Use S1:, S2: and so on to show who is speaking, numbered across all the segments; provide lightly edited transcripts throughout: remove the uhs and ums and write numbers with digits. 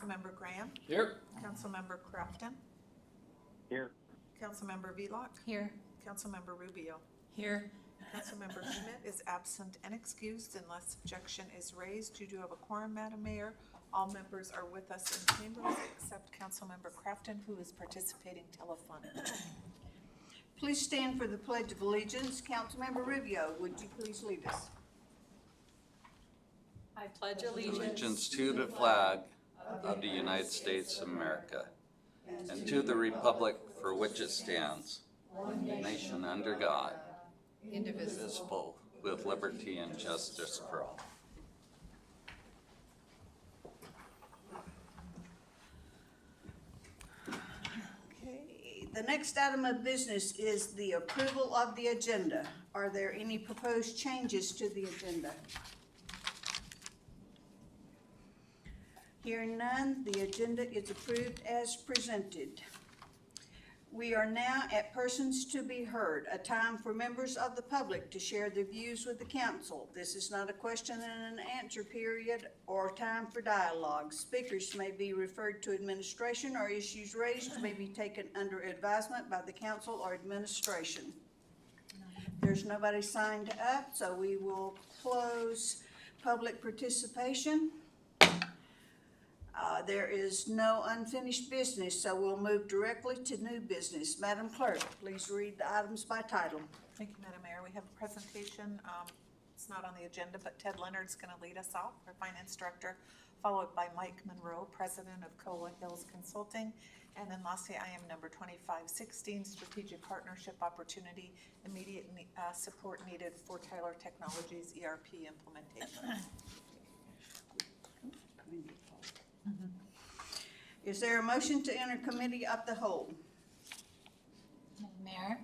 S1: Councilmember Graham.
S2: Here.
S1: Councilmember Crafton.
S2: Here.
S1: Councilmember Vlock.
S3: Here.
S1: Councilmember Rubio.
S3: Here.
S1: Councilmember Schmidt is absent and excused unless objection is raised. You do have a quorum, Madam Mayor. All members are with us in chambers except Councilmember Crafton, who is participating telephonically.
S4: Please stand for the Pledge of Allegiance. Councilmember Rubio, would you please lead us?
S3: I pledge
S5: Allegiance to the flag of the United States of America and to the republic for which it stands, one nation under God, indivisible, with liberty and justice for all.
S4: Okay, the next item of business is the approval of the agenda. Are there any proposed changes to the agenda? Hearing none, the agenda is approved as presented. We are now at persons to be heard, a time for members of the public to share their views with the council. This is not a question and an answer period or time for dialogue. Speakers may be referred to administration, or issues raised may be taken under advisement by the council or administration. There's nobody signed up, so we will close public participation. There is no unfinished business, so we'll move directly to new business. Madam Clerk, please read the items by title.
S1: Thank you, Madam Mayor. We have a presentation. It's not on the agenda, but Ted Leonard's going to lead us off, our Finance Director, followed by Mike Monroe, President of Cola Hills Consulting, and then lastly, I am number 2516, Strategic Partnership Opportunity, Immediate Support Needed for Tyler Technologies ERP Implementation.
S4: Is there a motion to enter committee of the whole?
S3: Madam Mayor,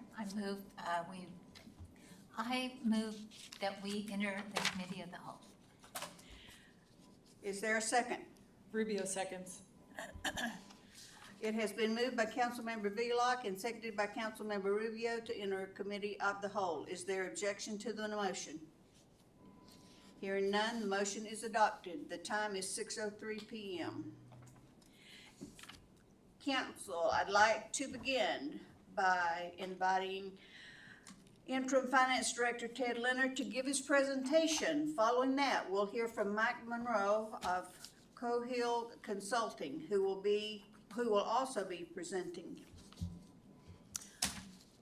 S3: I move that we enter the committee of the whole.
S4: Is there a second?
S6: Rubio seconds.
S4: It has been moved by Councilmember Vlock and seconded by Councilmember Rubio to enter committee of the whole. Is there objection to the motion? Hearing none, the motion is adopted. The time is 6:03 p.m. Council, I'd like to begin by inviting Interim Finance Director Ted Leonard to give his presentation. Following that, we'll hear from Mike Monroe of Cohill Consulting, who will also be presenting.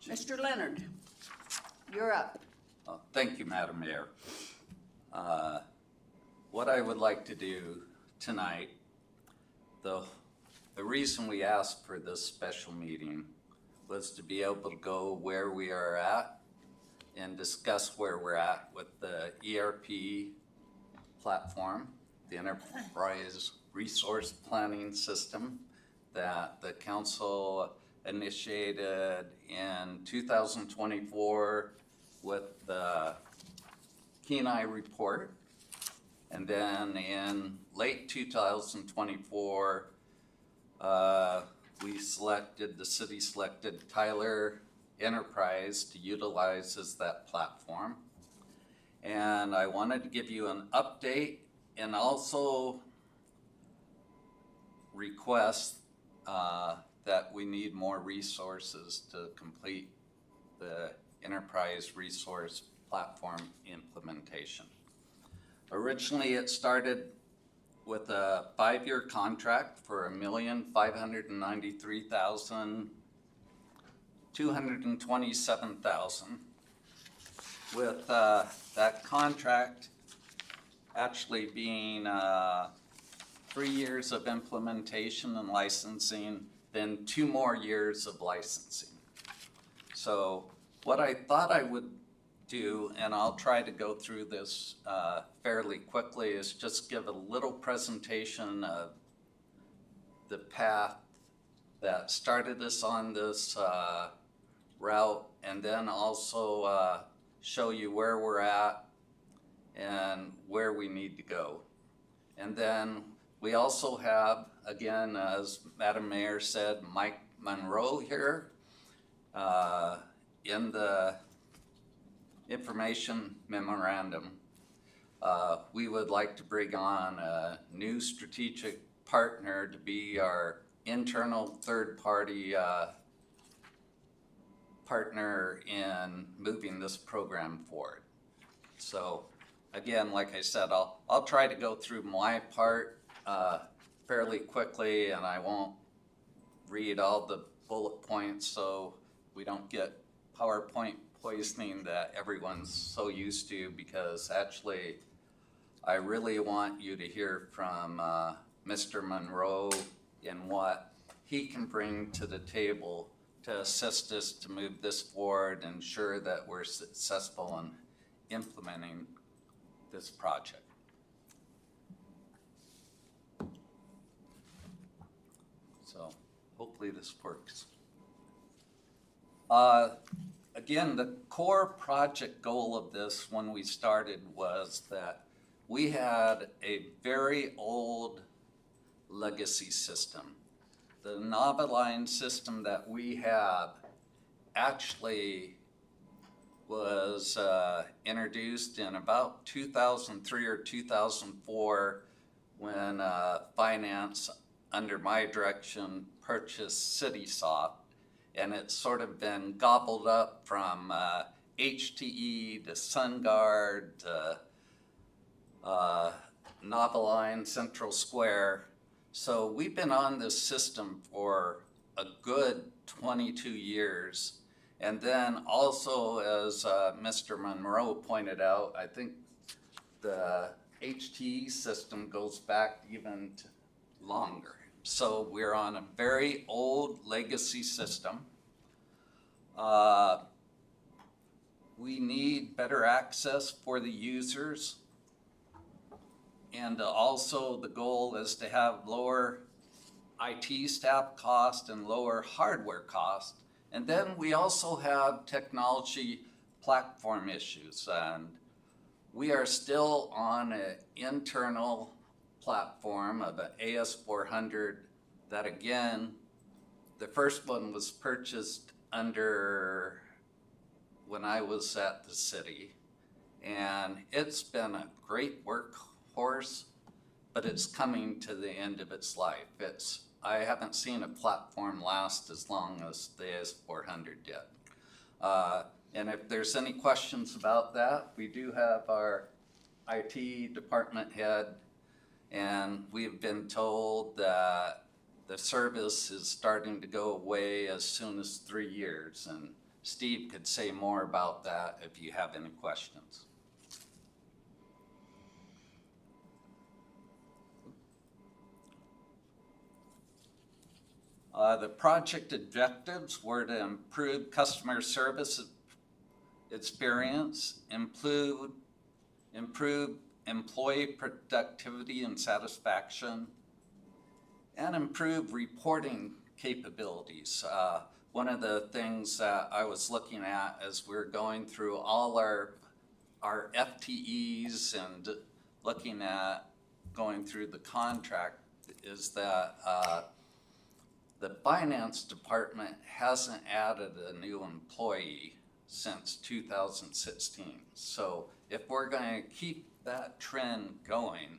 S4: Mr. Leonard, you're up.
S5: Thank you, Madam Mayor. What I would like to do tonight, the reason we asked for this special meeting was to be able to go where we are at and discuss where we're at with the ERP platform, the Enterprise Resource Planning System that the council initiated in 2024 with the Kenai report. And then in late 2024, the city selected Tyler Enterprise to utilize as that platform. And I wanted to give you an update and also request that we need more resources to complete the Enterprise Resource Platform implementation. Originally, it started with a 5-year contract for $1,593,227. With that contract actually being 3 years of implementation and licensing, then 2 more years of licensing. So what I thought I would do, and I'll try to go through this fairly quickly, is just give a little presentation of the path that started us on this route, and then also show you where we're at and where we need to go. And then we also have, again, as Madam Mayor said, Mike Monroe here in the information memorandum. We would like to bring on a new strategic partner to be our internal third-party partner in moving this program forward. So again, like I said, I'll try to go through my part fairly quickly, and I won't read all the bullet points so we don't get PowerPoint poisoning that everyone's so used to, because actually I really want you to hear from Mr. Monroe and what he can bring to the table to assist us to move this forward and ensure that we're successful in implementing this project. So hopefully this works. Again, the core project goal of this when we started was that we had a very old legacy system. The Novaline system that we have actually was introduced in about 2003 or 2004 when finance under my direction purchased CitySoft, and it's sort of been gobbled up from HTE to SunGard to Novaline, Central Square. So we've been on this system for a good 22 years. And then also, as Mr. Monroe pointed out, I think the HTE system goes back even longer. So we're on a very old legacy system. We need better access for the users. And also the goal is to have lower IT staff cost and lower hardware cost. And then we also have technology platform issues. And we are still on an internal platform of an AS400 that, again, the first one was purchased under when I was at the city. And it's been a great workhorse, but it's coming to the end of its life. I haven't seen a platform last as long as the AS400 did. And if there's any questions about that, we do have our IT department head, and we've been told that the service is starting to go away as soon as 3 years. And Steve could say more about that if you have any questions. The project objectives were to improve customer service experience, improve employee productivity and satisfaction, and improve reporting capabilities. One of the things that I was looking at as we're going through all our FTEs and looking at going through the contract is that the finance department hasn't added a new employee since 2016. So if we're going to keep that trend going,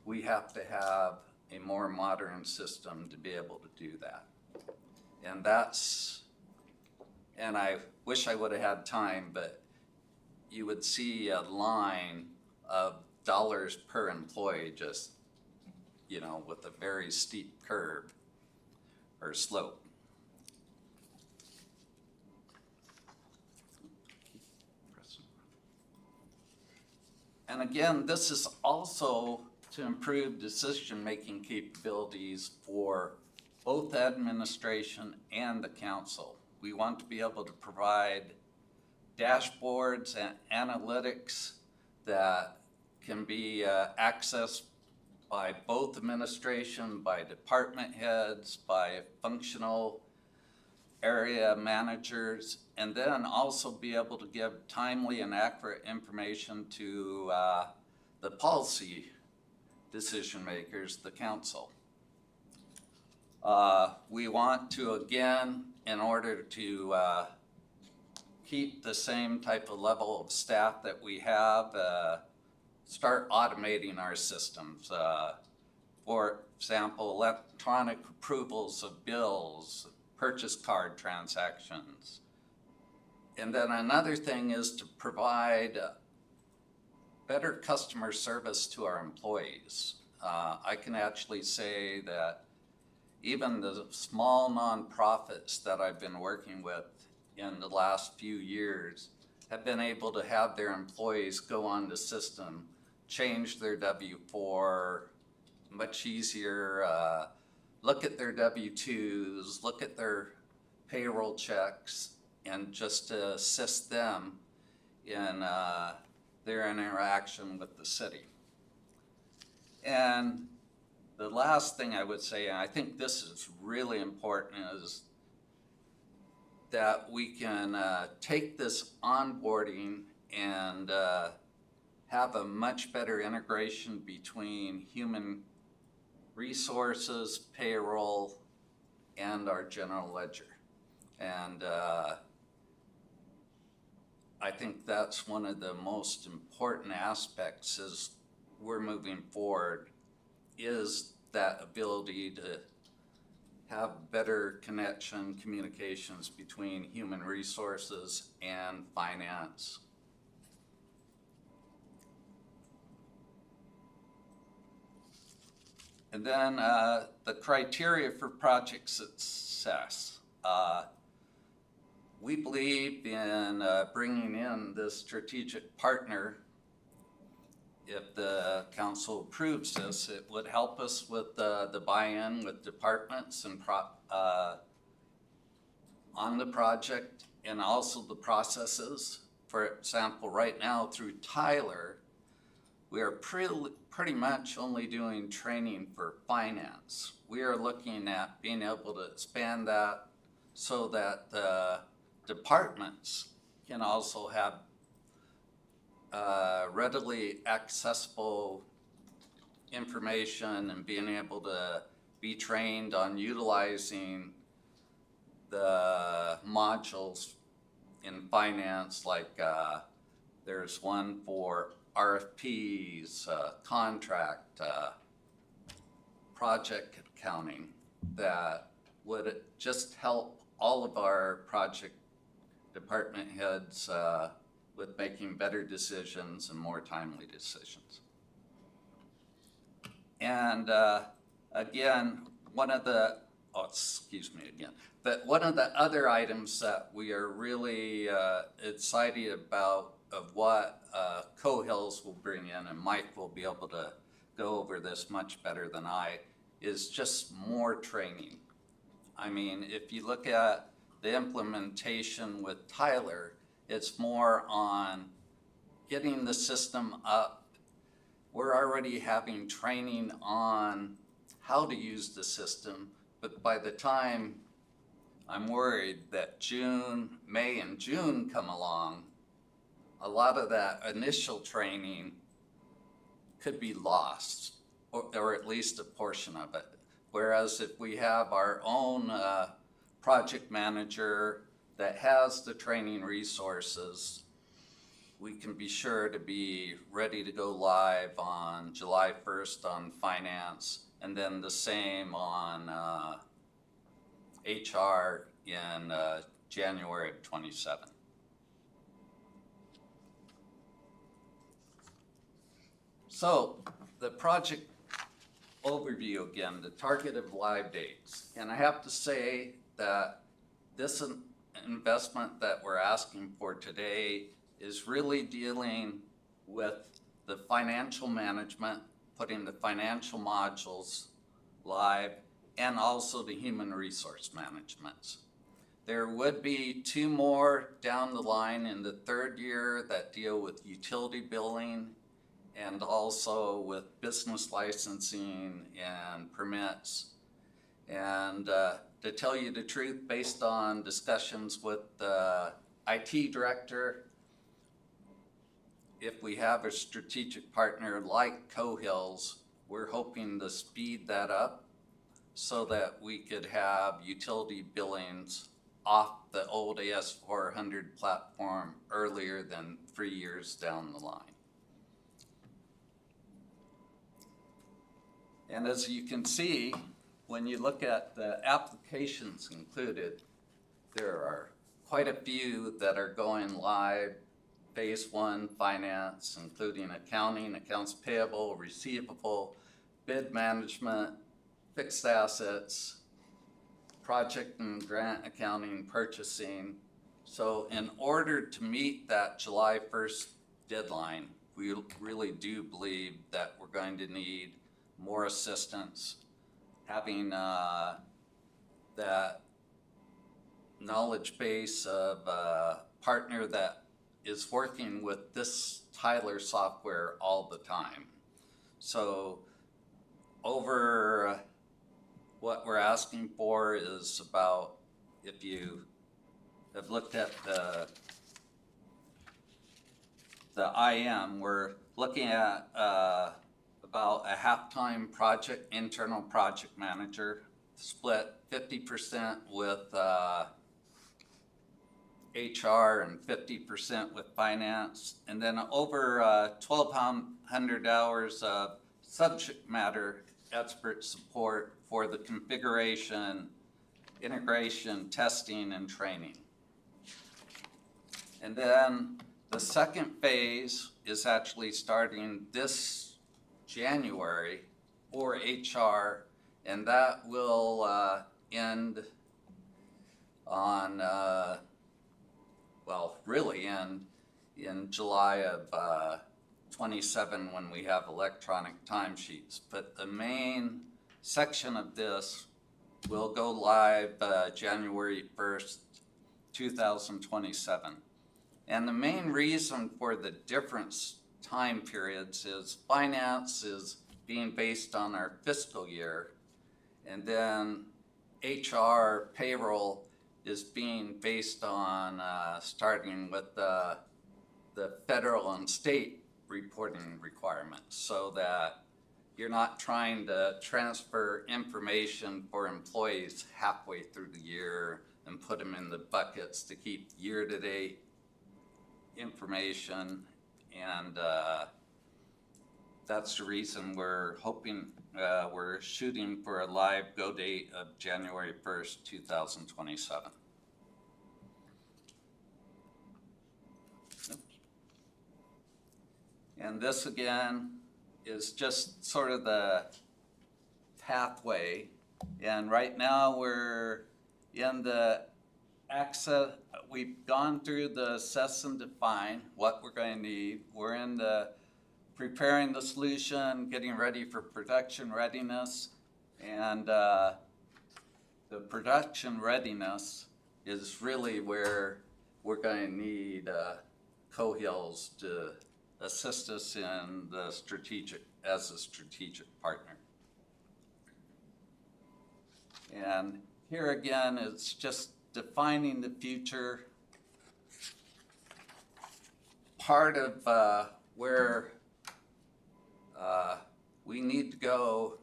S5: we have to have a more modern system to be able to do that. And I wish I would have had time, but you would see a line of dollars per employee just, with a very steep curve or slope. And again, this is also to improve decision-making capabilities for both administration and the council. We want to be able to provide dashboards and analytics that can be accessed by both administration, by department heads, by functional area managers, and then also be able to give timely and accurate information to the policy decision makers, the council. We want to, again, in order to keep the same type of level of staff that we have, start automating our systems. For example, electronic approvals of bills, purchase card transactions. And then another thing is to provide better customer service to our employees. I can actually say that even the small nonprofits that I've been working with in the last few years have been able to have their employees go on the system, change their W-4 much easier, look at their W-2s, look at their payroll checks, and just to assist them in their interaction with the city. And the last thing I would say, and I think this is really important, is that we can take this onboarding and have a much better integration between human resources, payroll, and our general ledger. And I think that's one of the most important aspects as we're moving forward, is that ability to have better connection, communications between human resources and finance. And then the criteria for project success. We believe in bringing in this strategic partner. If the council approves this, it would help us with the buy-in with departments and on the project, and also the processes. For example, right now through Tyler, we are pretty much only doing training for finance. We are looking at being able to expand that so that the departments can also have readily accessible information and being able to be trained on utilizing the modules in finance, like there's one for RFPs, contract, project accounting, that would just help all of our project department heads with making better decisions and more timely decisions. And again, one of the other items that we are really excited about of what Cohills will bring in, and Mike will be able to go over this much better than I, is just more training. I mean, if you look at the implementation with Tyler, it's more on getting the system up. We're already having training on how to use the system, but by the time I'm worried that May and June come along, a lot of that initial training could be lost, or at least a portion of it. Whereas if we have our own project manager that has the training resources, we can be sure to be ready to go live on July 1st on finance, and then the same on HR in January of 27. So the project overview again, the targeted live dates. And I have to say that this investment that we're asking for today is really dealing with the financial management, putting the financial modules live, and also the human resource management. There would be 2 more down the line in the 3rd year that deal with utility billing and also with business licensing and permits. And to tell you the truth, based on discussions with the IT director, if we have a strategic partner like Cohills, we're hoping to speed that up so that we could have utility billings off the old AS400 platform earlier than 3 years down the line. And as you can see, when you look at the applications included, there are quite a few that are going live. Phase 1 finance, including accounting, accounts payable, receivable, bid management, fixed assets, project and grant accounting, purchasing. So in order to meet that July 1st deadline, we really do believe that we're going to need more assistance. Having that knowledge base of a partner that is working with this Tyler software all the time. So over what we're asking for is about, if you have looked at the IM, we're looking at about a half-time internal project manager, split 50% with HR and 50% with finance, and then over 1,200 hours of subject matter expert support for the configuration, integration, testing, and training. And then the second phase is actually starting this January for HR, and that will end on, well, really end in July of 27 when we have electronic timesheets. But the main section of this will go live January 1st, 2027. And the main reason for the different time periods is finance is being based on our fiscal year, and then HR payroll is being based on starting with the federal and state reporting requirements, so that you're not trying to transfer information for employees halfway through the year and put them in the buckets to keep year-to-date information. And that's the reason we're hoping, we're shooting for a live go date of January 1st, 2027. And this again is just sort of the pathway. And right now we're in the access, we've gone through the assess and define what we're going to need. We're in the preparing the solution, getting ready for production readiness. And the production readiness is really where we're going to need Cohills to assist us in the strategic, as a strategic partner. And here again, it's just defining the future. Part of where we need to go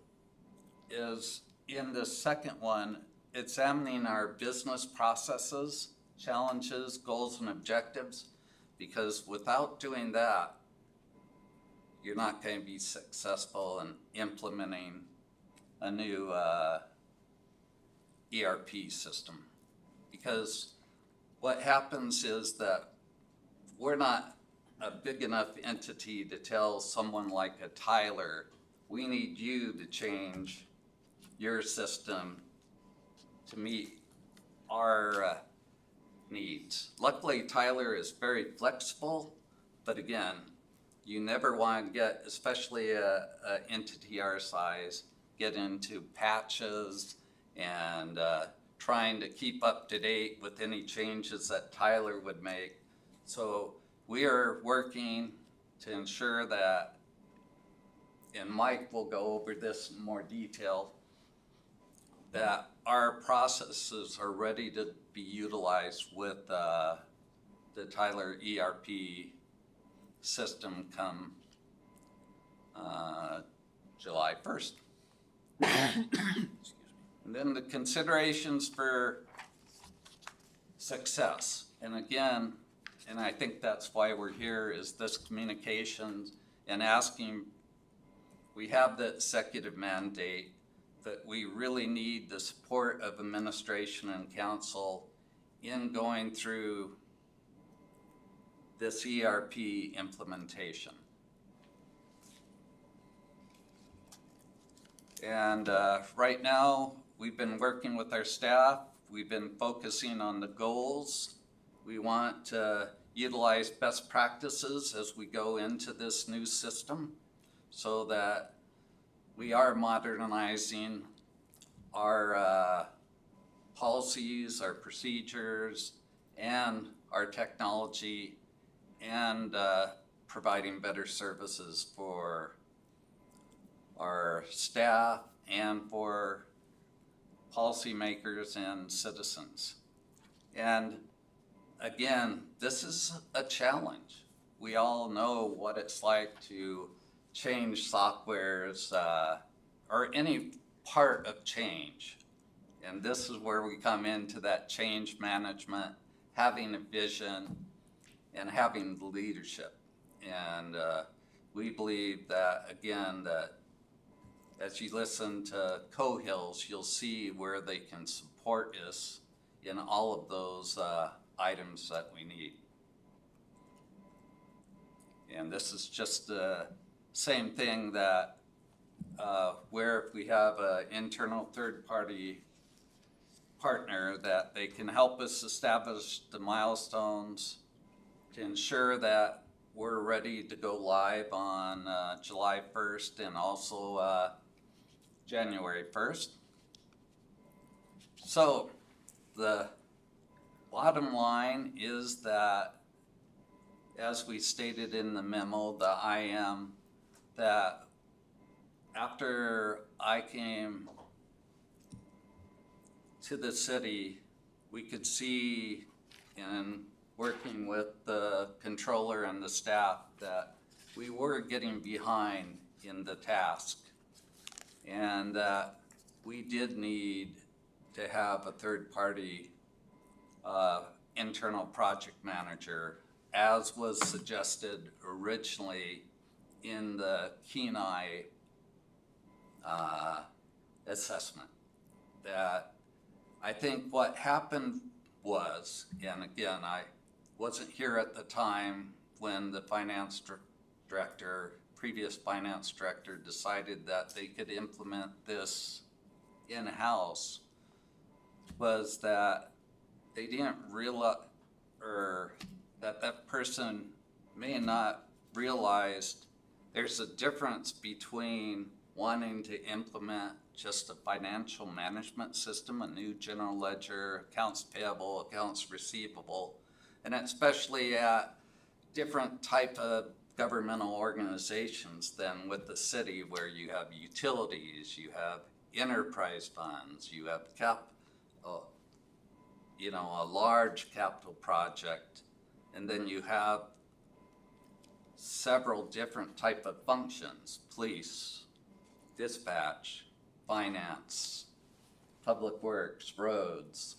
S5: is in the second one, examining our business processes, challenges, goals, and objectives, because without doing that, you're not going to be successful in implementing a new ERP system. Because what happens is that we're not a big enough entity to tell someone like a Tyler, we need you to change your system to meet our needs. Luckily, Tyler is very flexible, but again, you never want to get, especially an entity our size, get into patches and trying to keep up to date with any changes that Tyler would make. So we are working to ensure that, and Mike will go over this in more detail, that our processes are ready to be utilized with the Tyler ERP system come July 1st. And then the considerations for success. And again, and I think that's why we're here, is this communications and asking, we have the executive mandate that we really need the support of administration and council in going through this ERP implementation. And right now, we've been working with our staff. We've been focusing on the goals. We want to utilize best practices as we go into this new system so that we are modernizing our policies, our procedures, and our technology, and providing better services for our staff and for policymakers and citizens. And again, this is a challenge. We all know what it's like to change softwares or any part of change. And this is where we come into that change management, having a vision and having the leadership. And we believe that, again, that as you listen to Cohills, you'll see where they can support us in all of those items that we need. And this is just the same thing that where if we have an internal third-party partner, that they can help us establish the milestones to ensure that we're ready to go live on July 1st and also January 1st. So the bottom line is that, as we stated in the memo, the IM, that after I came to the city, we could see in working with the controller and the staff that we were getting behind in the task, and that we did need to have a third-party internal project manager, as was suggested originally in the Kenai assessment. That I think what happened was, and again, I wasn't here at the time when the previous finance director decided that they could implement this in-house, was that they didn't realize, or that person may not realized there's a difference between wanting to implement just a financial management system, a new general ledger, accounts payable, accounts receivable, and especially at different type of governmental organizations than with the city, where you have utilities, you have enterprise funds, you have a large capital project, and then you have several different type of functions: police, dispatch, finance, public works, roads.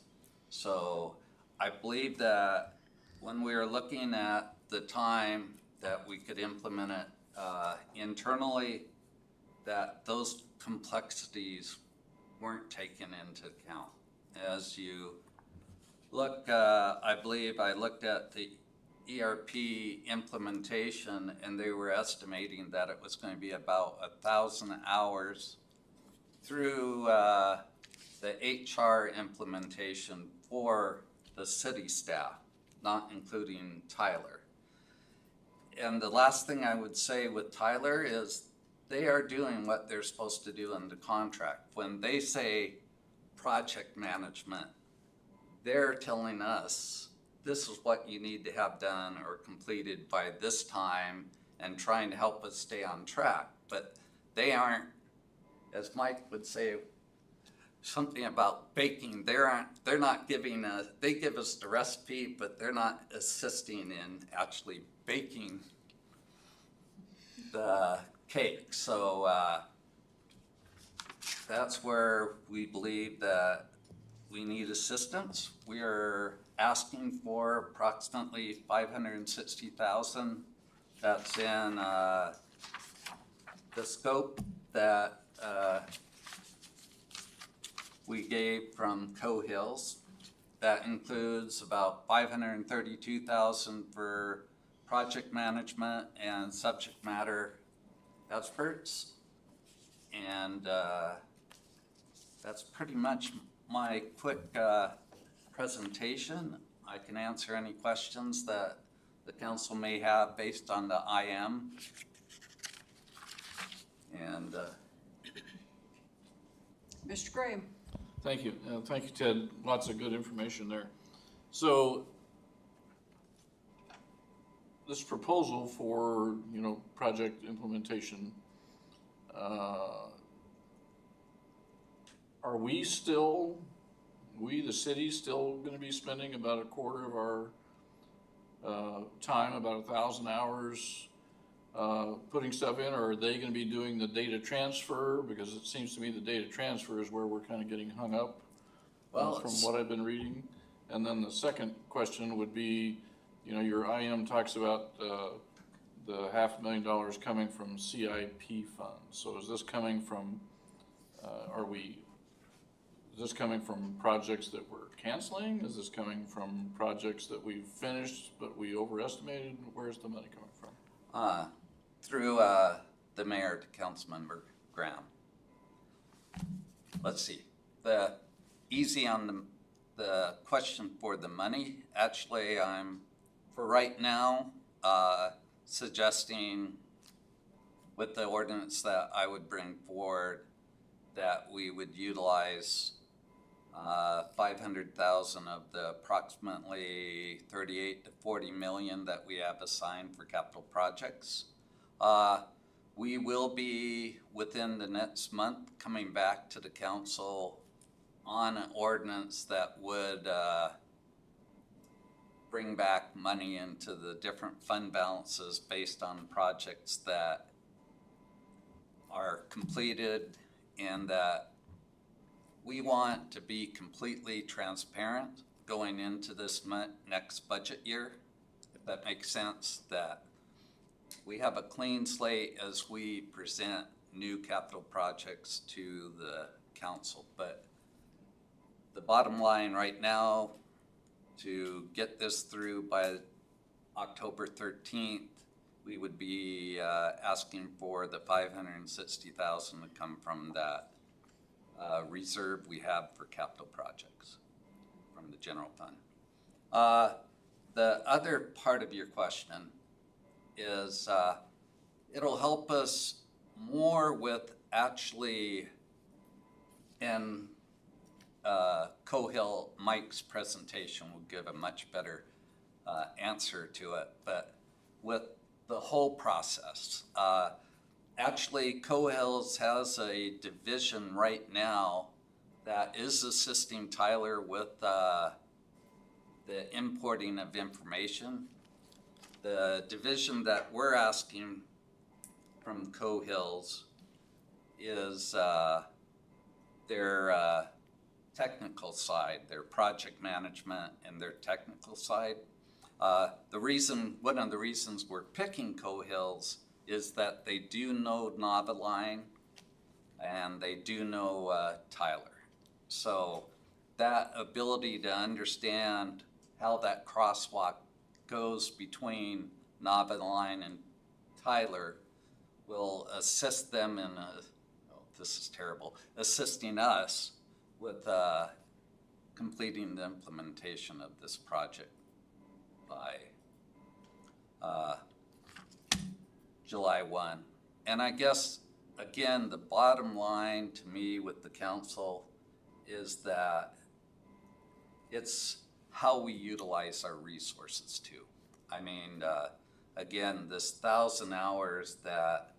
S5: So I believe that when we were looking at the time that we could implement it internally, that those complexities weren't taken into account. As you look, I believe I looked at the ERP implementation, and they were estimating that it was going to be about 1,000 hours through the HR implementation for the city staff, not including Tyler. And the last thing I would say with Tyler is they are doing what they're supposed to do in the contract. When they say project management, they're telling us this is what you need to have done or completed by this time, and trying to help us stay on track. But they aren't, as Mike would say, something about baking. They're not giving us, they give us the recipe, but they're not assisting in actually baking the cake. So that's where we believe that we need assistance. We are asking for approximately $560,000. That's in the scope that we gave from Cohills, that includes about $532,000 for project management and subject matter experts. And that's pretty much my quick presentation. I can answer any questions that the council may have based on the IM. And
S4: Mr. Graham?
S2: Thank you. Thank you, Ted. Lots of good information there. So this proposal for, project implementation, are we, the city, still gonna be spending about a quarter of our time, about 1,000 hours, putting stuff in, or are they gonna be doing the data transfer? Because it seems to me the data transfer is where we're kind of getting hung up,
S5: Well,
S2: from what I've been reading. And then the second question would be, your IM talks about the $500,000 coming from CIP funds. So is this coming from, is this coming from projects that we're canceling? Is this coming from projects that we've finished but we overestimated? Where's the money coming from?
S5: through the mayor to Councilmember Graham. Let's see. The easy on the question for the money. Actually, I'm for right now suggesting with the ordinance that I would bring forward that we would utilize 500,000 of the approximately 38 to 40 million that we have assigned for capital projects. We will be within the next month coming back to the council on an ordinance that would bring back money into the different fund balances based on projects that are completed, and that we want to be completely transparent going into this next budget year, if that makes sense, that we have a clean slate as we present new capital projects to the council. But the bottom line right now, to get this through by October 13th, we would be asking for the 560,000 to come from that reserve we have for capital projects from the general fund. The other part of your question is it'll help us more with actually, and Cohill, Mike's presentation will give a much better answer to it, but with the whole process. Actually, Cohills has a division right now that is assisting Tyler with the importing of information. The division that we're asking from Cohills is their technical side, their project management and their technical side. One of the reasons we're picking Cohills is that they do know Novaline and they do know Tyler. So that ability to understand how that crosswalk goes between Novaline and Tyler will assist them in assisting us with completing the implementation of this project by July 1. And I guess, again, the bottom line to me with the council is that it's how we utilize our resources too. I mean, again, this 1,000 hours that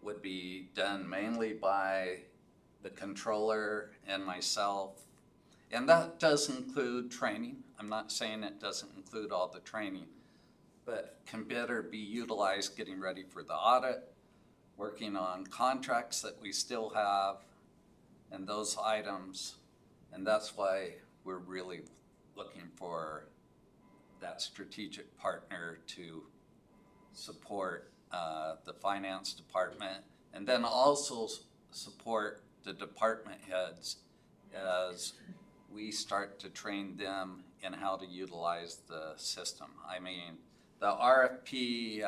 S5: would be done mainly by the controller and myself, and that does include training. I'm not saying it doesn't include all the training, but can better be utilized getting ready for the audit, working on contracts that we still have, and those items. And that's why we're really looking for that strategic partner to support the finance department, and then also support the department heads as we start to train them in how to utilize the system. I mean, the RFP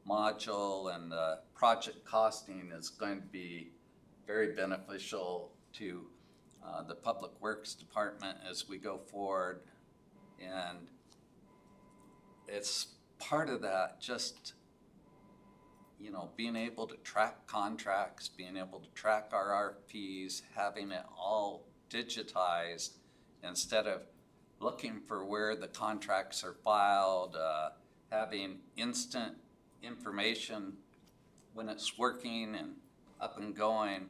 S5: module and the project costing is going to be very beneficial to the Public Works Department as we go forward. And it's part of that, just, you know, being able to track contracts, being able to track our RFPs, having it all digitized instead of looking for where the contracts are filed, having instant information when it's working and up and going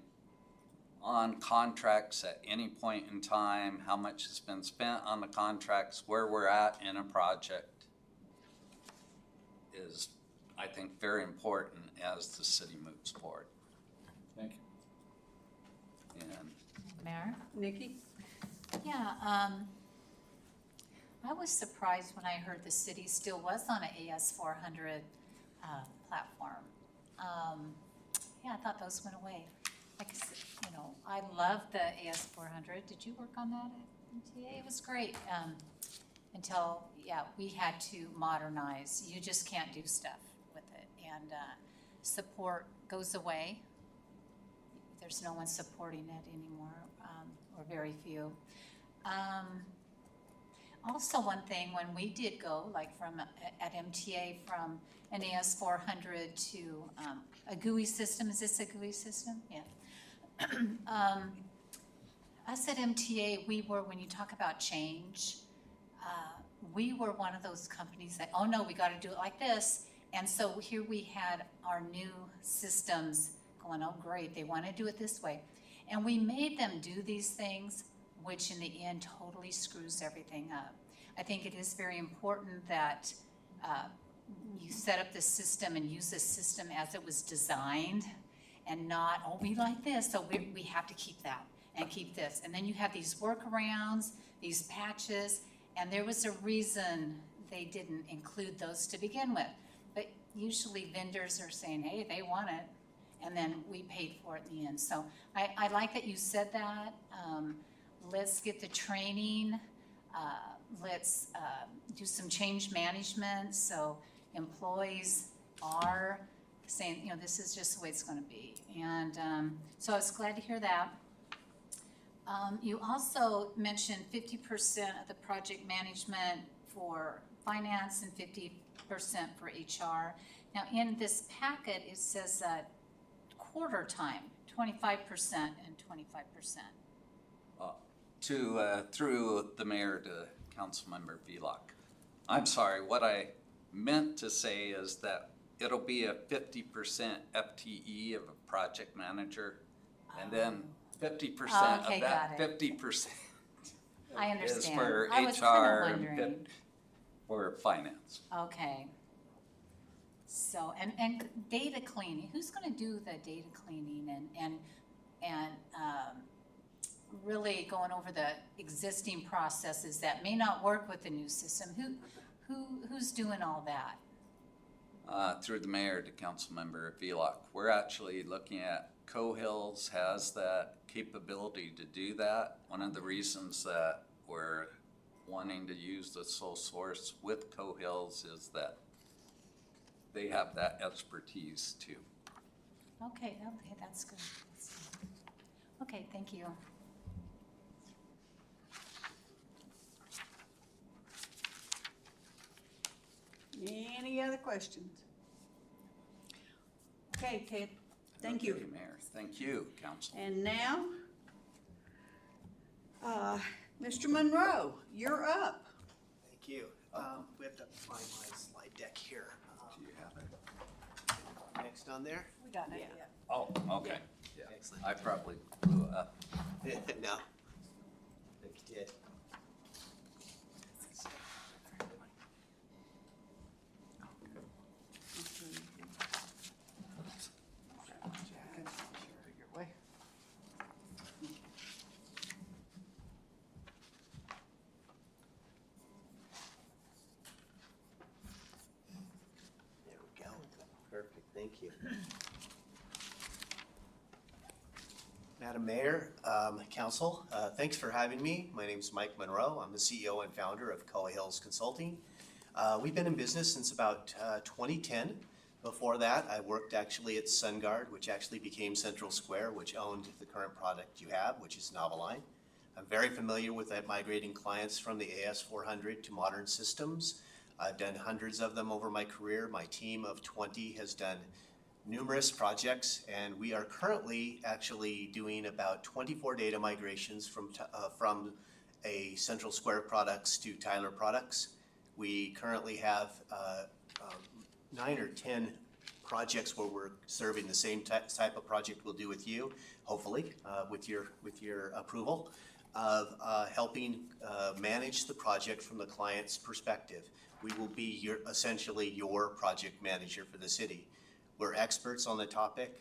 S5: on contracts at any point in time, how much has been spent on the contracts, where we're at in a project is, I think, very important as the city moves forward.
S2: Thank you.
S5: And
S3: Mayor?
S4: Nikki?
S3: Yeah, I was surprised when I heard the city still was on an AS400 platform. Yeah, I thought those went away. Like I said, you know, I love the AS400. Did you work on that at MTA? It was great. Until, yeah, we had to modernize. You just can't do stuff with it. And support goes away. There's no one supporting it anymore, or very few. Also, one thing, when we did go, like from, at MTA, from an AS400 to a GUI system, is this a GUI system? Yeah. Us at MTA, we were, when you talk about change, we were one of those companies that, oh no, we gotta do it like this. And so here we had our new systems going, oh great, they wanna do it this way. And we made them do these things, which in the end totally screws everything up. I think it is very important that you set up the system and use the system as it was designed, and not, oh, we like this, so we have to keep that and keep this. And then you have these workarounds, these patches, and there was a reason they didn't include those to begin with. But usually vendors are saying, hey, they want it, and then we paid for it in the end. So I like that you said that. Let's get the training. Let's do some change management so employees are saying, you know, this is just the way it's going to be. And so I was glad to hear that. You also mentioned 50% of the project management for finance and 50% for HR. Now, in this packet, it says that quarter time, 25% and 25%.
S5: Through the mayor to Councilmember Velock. I'm sorry, what I meant to say is that it'll be a 50% FTE of a project manager, and then 50%
S3: Okay,
S5: of that
S3: got it.
S5: 50%
S3: I
S5: is
S3: understand.
S5: for
S3: I was kinda
S5: HR and
S3: wondering.
S5: for finance.
S3: Okay. So, and data cleaning, who's gonna do the data cleaning and really going over the existing processes that may not work with the new system? Who's doing all that?
S5: Through the mayor to Councilmember Velock. We're actually looking at Cohills has that capability to do that. One of the reasons that we're wanting to use the sole source with Cohills is that they have that expertise too.
S3: Okay, that's good. Okay, thank you.
S4: Any other questions? Okay, Ted, thank you.
S5: Okay, Mayor, thank you, Council.
S4: And now, Mr. Monroe, you're up.
S6: Thank you. We have to find my slide deck here.
S5: Do you have it?
S6: Next on there?
S1: We got it,
S4: Yeah.
S1: yeah.
S5: Oh, okay.
S6: Excellent.
S5: I probably blew it up.
S6: No. Think you did. Your way. There we go. Perfect. you. Madam Mayor, Council, thanks for having me. My name's Mike Monroe. I'm the CEO and founder of Coa Hills Consulting. We've been in business since about 2010. Before that, I worked actually at SunGard, which actually became Central Square, which owned the current product you have, which is Novaline. I'm very familiar with migrating clients from the AS400 to modern systems. I've done hundreds of them over my career. My team of 20 has done numerous projects, and we are currently actually doing about 24 data migrations from a Central Square products to Tyler products. We currently have 9 or 10 projects where we're serving the same type of project we'll do with you, hopefully, with your approval, of helping manage the project from the client's perspective. We will be essentially your project manager for the city. We're experts on the topic.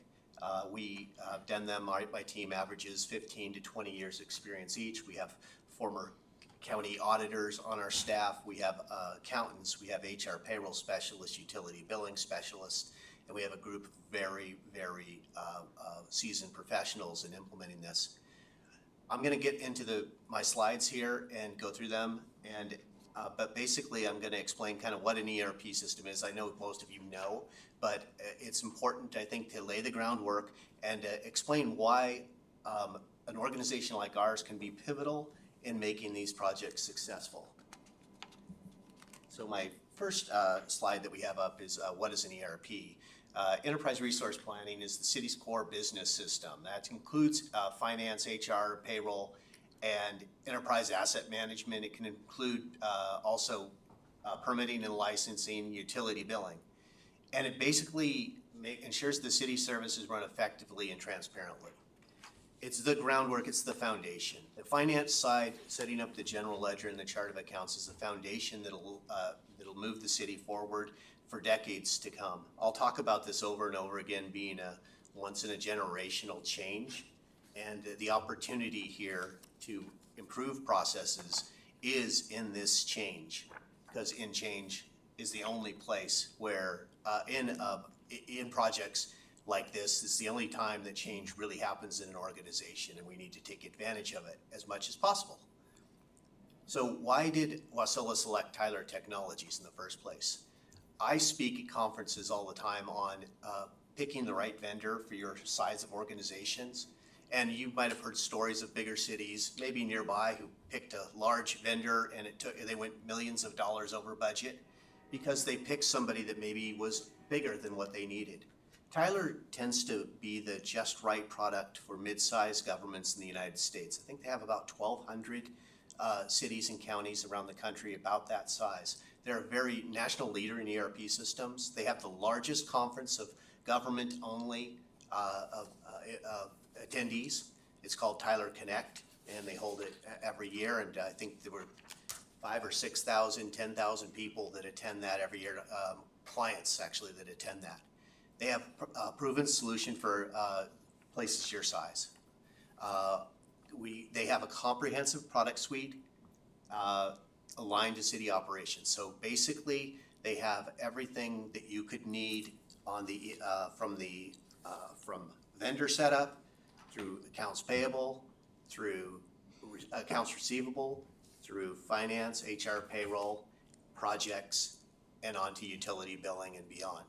S6: We have done them, my team averages 15 to 20 years experience each. We have former county auditors on our staff. We have accountants. We have HR payroll specialists, utility billing specialists, and we have a group of very, very seasoned professionals in implementing this. I'm going to get into my slides here and go through them, and but basically I'm going to explain kind of what an ERP system is. I know most of you know, but it's important, I think, to lay the groundwork and explain why an organization like ours can be pivotal in making these projects successful. So my first slide that we have up is what is an ERP? Enterprise Resource Planning is the city's core business system. That includes finance, HR, payroll, and enterprise asset management. It can include also permitting and licensing, utility billing. And it basically ensures the city services run effectively and transparently. It's the groundwork, it's the foundation. The finance side, setting up the general ledger and the chart of accounts, is the foundation that'll move the city forward for decades to come. I'll talk about this over and over again being a once in a generational change, and the opportunity here to improve processes is in this change, because in change is the only place where in projects like this is the only time that change really happens in an organization, and we need to take advantage of it as much as possible. So why did Wasilla select Tyler Technologies in the first place? I speak at conferences all the time on picking the right vendor for your size of organizations. And you might have heard stories of bigger cities, maybe nearby, who picked a large vendor and they went millions of dollars over budget because they picked somebody that maybe was bigger than what they needed. Tyler tends to be the just right product for mid-sized governments in the United States. I think they have about 1,200 cities and counties around the country about that size. They're a very national leader in ERP systems. They have the largest conference of government-only attendees. It's called Tyler Connect, and they hold it every year, and I think there were 5,000 or 6,000, 10,000 people that attend that every year, clients actually that attend that. They have a proven solution for places your size. They have a comprehensive product suite aligned to city operations. So basically, they have everything that you could need on the from vendor setup, through accounts payable, through accounts receivable, through finance, HR, payroll, projects, and onto utility billing and beyond.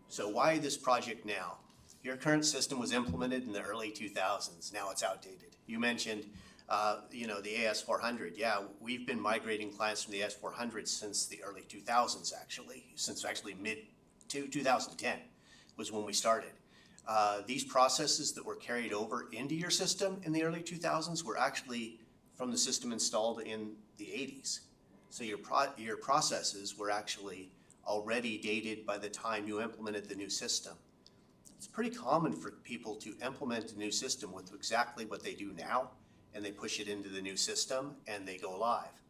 S6: So why this project now? Your current system was implemented in the early 2000s. Now it's outdated. You mentioned, the AS400. Yeah, we've been migrating clients from the AS400 since the early 2000s, since mid-2010 was when we started. These processes that were carried over into your system in the early 2000s were actually from the system installed in the 80s. So your processes were actually already dated by the time you implemented the new system. It's pretty common for people to implement a new system with exactly what they do now, and they push it into the new system and they go live.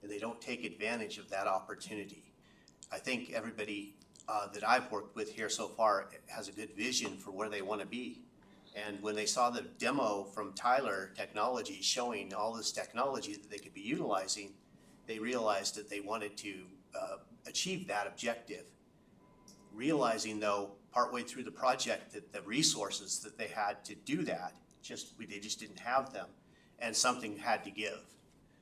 S6: And they don't take advantage of that opportunity. I think everybody that I've worked with here so far has a good vision for where they want to be. And when they saw the demo from Tyler Technologies showing all this technology that they could be utilizing, they realized that they wanted to achieve that objective. Realizing though, partway through the project, that the resources that they had to do that, they just didn't have them, and something had to give.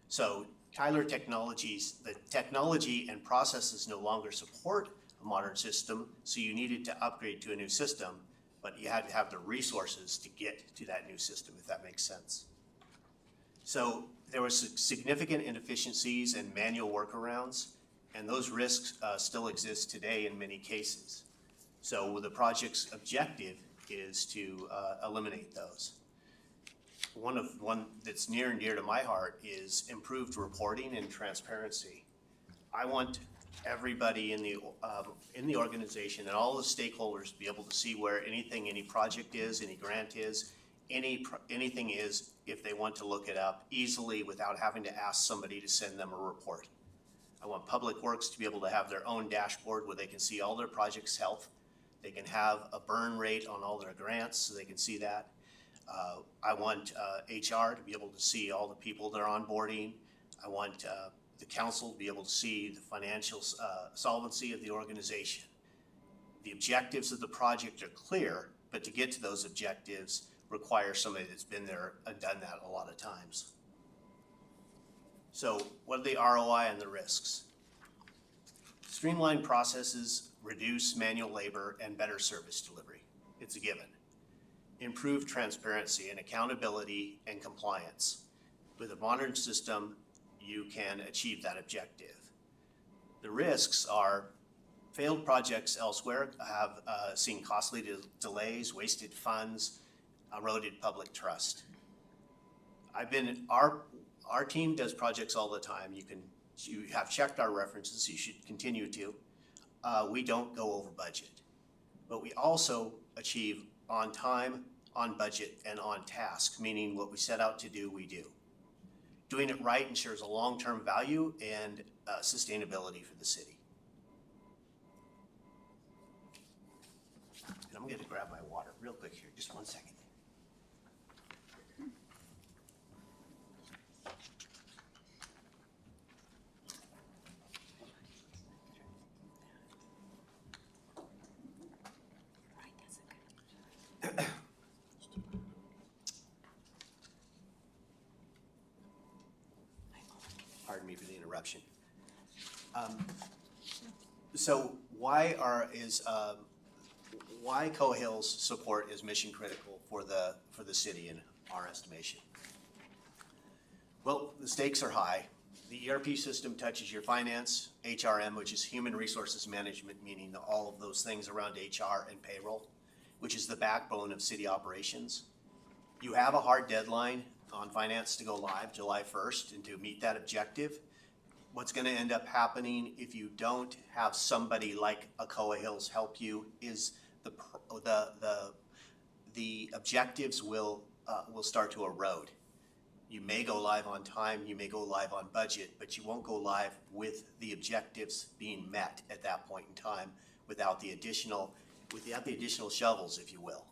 S6: So Tyler Technologies, the technology and processes no longer support a modern system, so you needed to upgrade to a new system, but you had to have the resources to get to that new system, if that makes sense. So there was significant inefficiencies and manual workarounds, and those risks still exist today in many cases. So the project's objective is to eliminate those. One that's near and dear to my heart is improved reporting and transparency. I want everybody in the organization and all the stakeholders to be able to see where any project is, any grant is, anything is, if they want to look it up easily without having to ask somebody to send them a report. I want Public Works to be able to have their own dashboard where they can see all their projects' health. They can have a burn rate on all their grants so they can see that. I want HR to be able to see all the people they're onboarding. I want the council to be able to see the financial solvency of the organization. The objectives of the project are clear, but to get to those objectives requires somebody that's been there and done that a lot of times. So what are the ROI and the risks? Streamlined processes reduce manual labor and better service delivery. It's a given. Improved transparency and accountability and compliance. With a modern system, you can achieve that objective. The risks are failed projects elsewhere have seen costly delays, wasted funds, eroded public trust. Our team does projects all the time. You have checked our references, you should continue to. We don't go over budget, but we also achieve on time, on budget, and on task, meaning what we set out to do, we do. Doing it right ensures a long-term value and sustainability for the city. And I'm gonna grab my water real quick here, just 1 second. Pardon me for the interruption. So why Cohill's support is mission critical for the city in our estimation? Well, the stakes are high. The ERP system touches your finance, HRM, which is human resources management, meaning all of those things around HR and payroll, which is the backbone of city operations. You have a hard deadline on finance to go live July 1st, and to meet that objective, what's gonna end up happening if you don't have somebody like a Coa Hills help you is the objectives will start to erode. You may go live on time, you may go live on budget, but you won't go live with the objectives being met at that point in time without the additional shovels, if you will.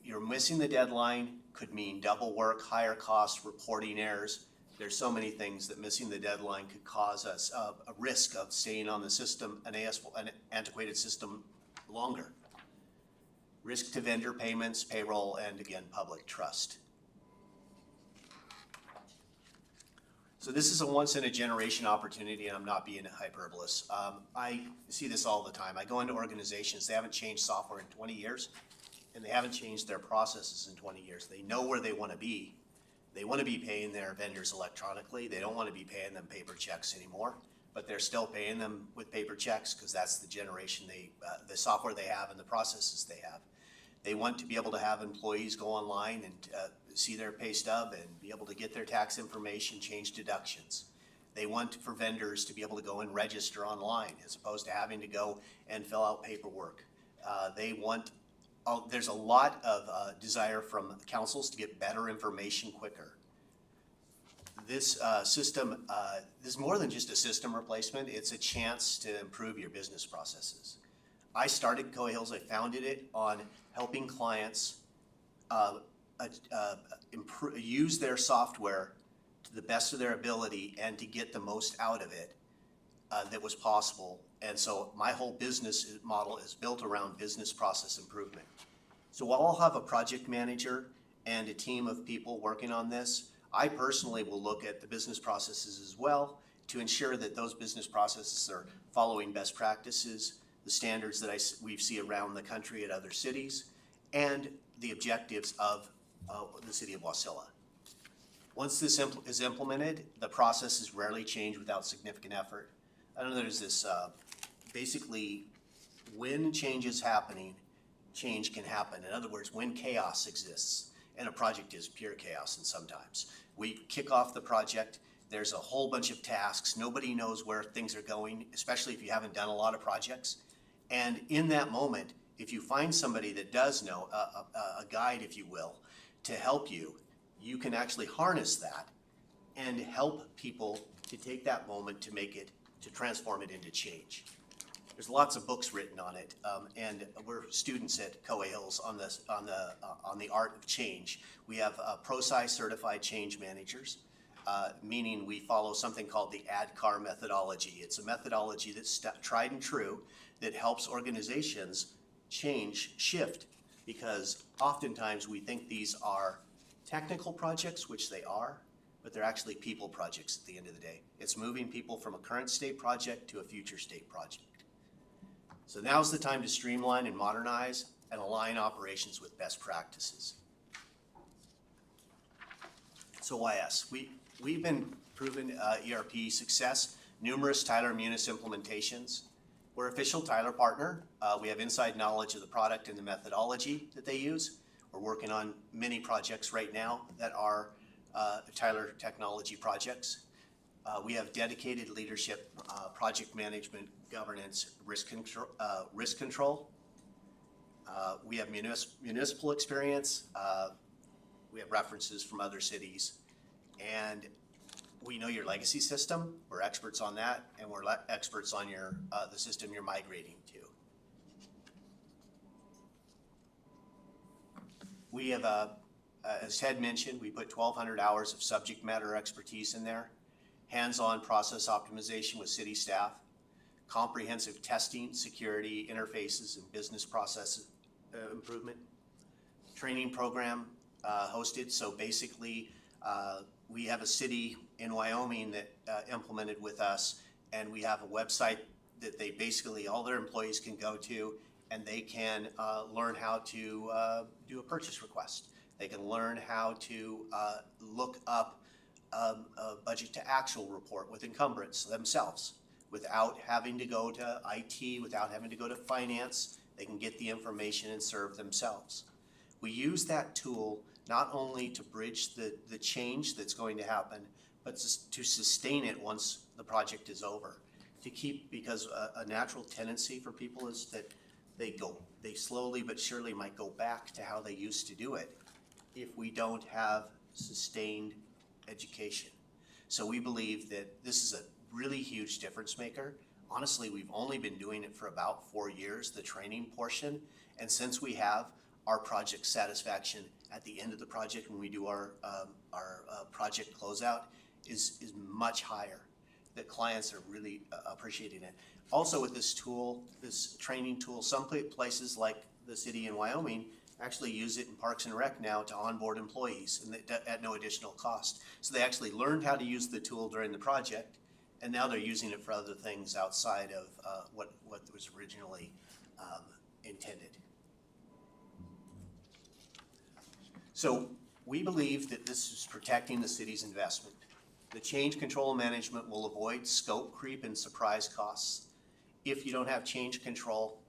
S6: You're missing the deadline could mean double work, higher costs, reporting errors. There's so many things that missing the deadline could cause us a risk of staying on the system, an antiquated system, longer. Risk to vendor payments, payroll, and again, public trust. So this is a once in a generation opportunity, and I'm not being hyperbolous. I see this all the time. I go into organizations, they haven't changed software in 20 years, and they haven't changed their processes in 20 years. They know where they want to be. They want to be paying their vendors electronically. They don't want to be paying them paper checks anymore, but they're still paying them with paper checks because that's the generation the software they have and the processes they have. They want to be able to have employees go online and see their pay stub and be able to get their tax information, change deductions. They want for vendors to be able to go and register online as opposed to having to go and fill out paperwork. There's a lot of desire from councils to get better information quicker. This system is more than just a system replacement. It's a chance to improve your business processes. I started Coa Hills, I founded it on helping clients use their software to the best of their ability and to get the most out of it that was possible. And so my whole business model is built around business process improvement. So while I'll have a project manager and a team of people working on this, I personally will look at the business processes as well to ensure that those business processes are following best practices, the standards that we see around the country at other cities, and the objectives of the city of Wasilla. Once this is implemented, the process is rarely changed without significant effort. I know there's this, basically, when change is happening, change can happen. In other words, when chaos exists, and a project is pure chaos, and sometimes we kick off the project, there's a whole bunch of tasks, nobody knows where things are going, especially if you haven't done a lot of projects. And in that moment, if you find somebody that does know, a guide, if you will, to help you, you can actually harness that and help people to take that moment to make it, to transform it into change. There's lots of books written on it, and we're students at Coa Hills on the art of change. We have ProSci certified change managers, meaning we follow something called the ADKAR methodology. It's a methodology that's tried and true that helps organizations shift, because oftentimes we think these are technical projects, which they are, but they're actually people projects at the end of the day. It's moving people from a current state project to a future state project. So now's the time to streamline and modernize and align operations with best practices. So why us? We've been proven ERP success, numerous Tyler Munis implementations. We're official Tyler partner. We have inside knowledge of the product and the methodology that they use. We're working on many projects right now that are Tyler technology projects. We have dedicated leadership, project management, governance, risk control. We have municipal experience. We have references from other cities. And we know your legacy system. We're experts on that, and we're experts on the system you're migrating to. We have, as Ted mentioned, we put 1,200 hours of subject matter expertise in there, hands-on process optimization with city staff, comprehensive testing, security, interfaces, and business process improvement, training program hosted. So basically, we have a city in Wyoming that implemented with us, and we have a website that they basically, all their employees can go to, and they can learn how to do a purchase request. They can learn how to look up a budget to actual report with encumbrance themselves without having to go to IT, without having to go to finance. They can get the information and serve themselves. We use that tool not only to bridge the change that's going to happen, but to sustain it once the project is over. To keep, because a natural tendency for people is that they slowly but surely might go back to how they used to do it if we don't have sustained education. So we believe that this is a really huge difference maker. Honestly, we've only been doing it for about 4 years, the training portion. And since we have, our project satisfaction at the end of the project when we do our project closeout is much higher. The clients are really appreciating it. Also with this tool, this training tool, some places like the city in Wyoming actually use it in Parks and Rec now to onboard employees and at no additional cost. So they actually learned how to use the tool during the project, and now they're using it for other things outside of what was originally intended. So we believe that this is protecting the city's investment. The change control management will avoid scope creep and surprise costs. If you don't have change control,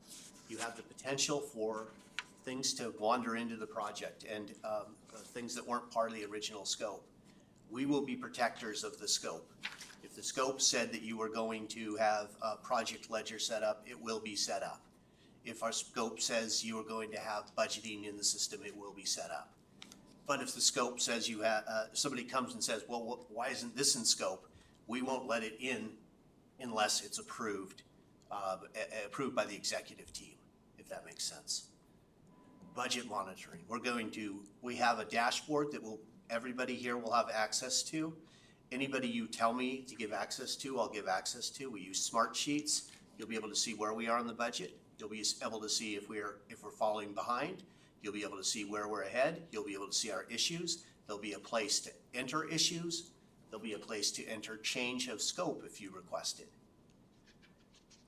S6: you have the potential for things to wander into the project and things that weren't part of the original scope. We will be protectors of the scope. If the scope said that you were going to have a project ledger set up, it will be set up. If our scope says you are going to have budgeting in the system, it will be set up. But if the scope says you have, somebody comes and says, well, why isn't this in scope? We won't let it in unless it's approved by the executive team, if that makes sense. Budget monitoring. We have a dashboard that everybody here will have access to, Anybody you tell me to give access to, I'll give access to. We use smart sheets. You'll be able to see where we are in the budget. You'll be able to see if we're falling behind. You'll be able to see where we're ahead. You'll be able to see our issues. There'll be a place to enter issues. There'll be a place to enter change of scope if you request it.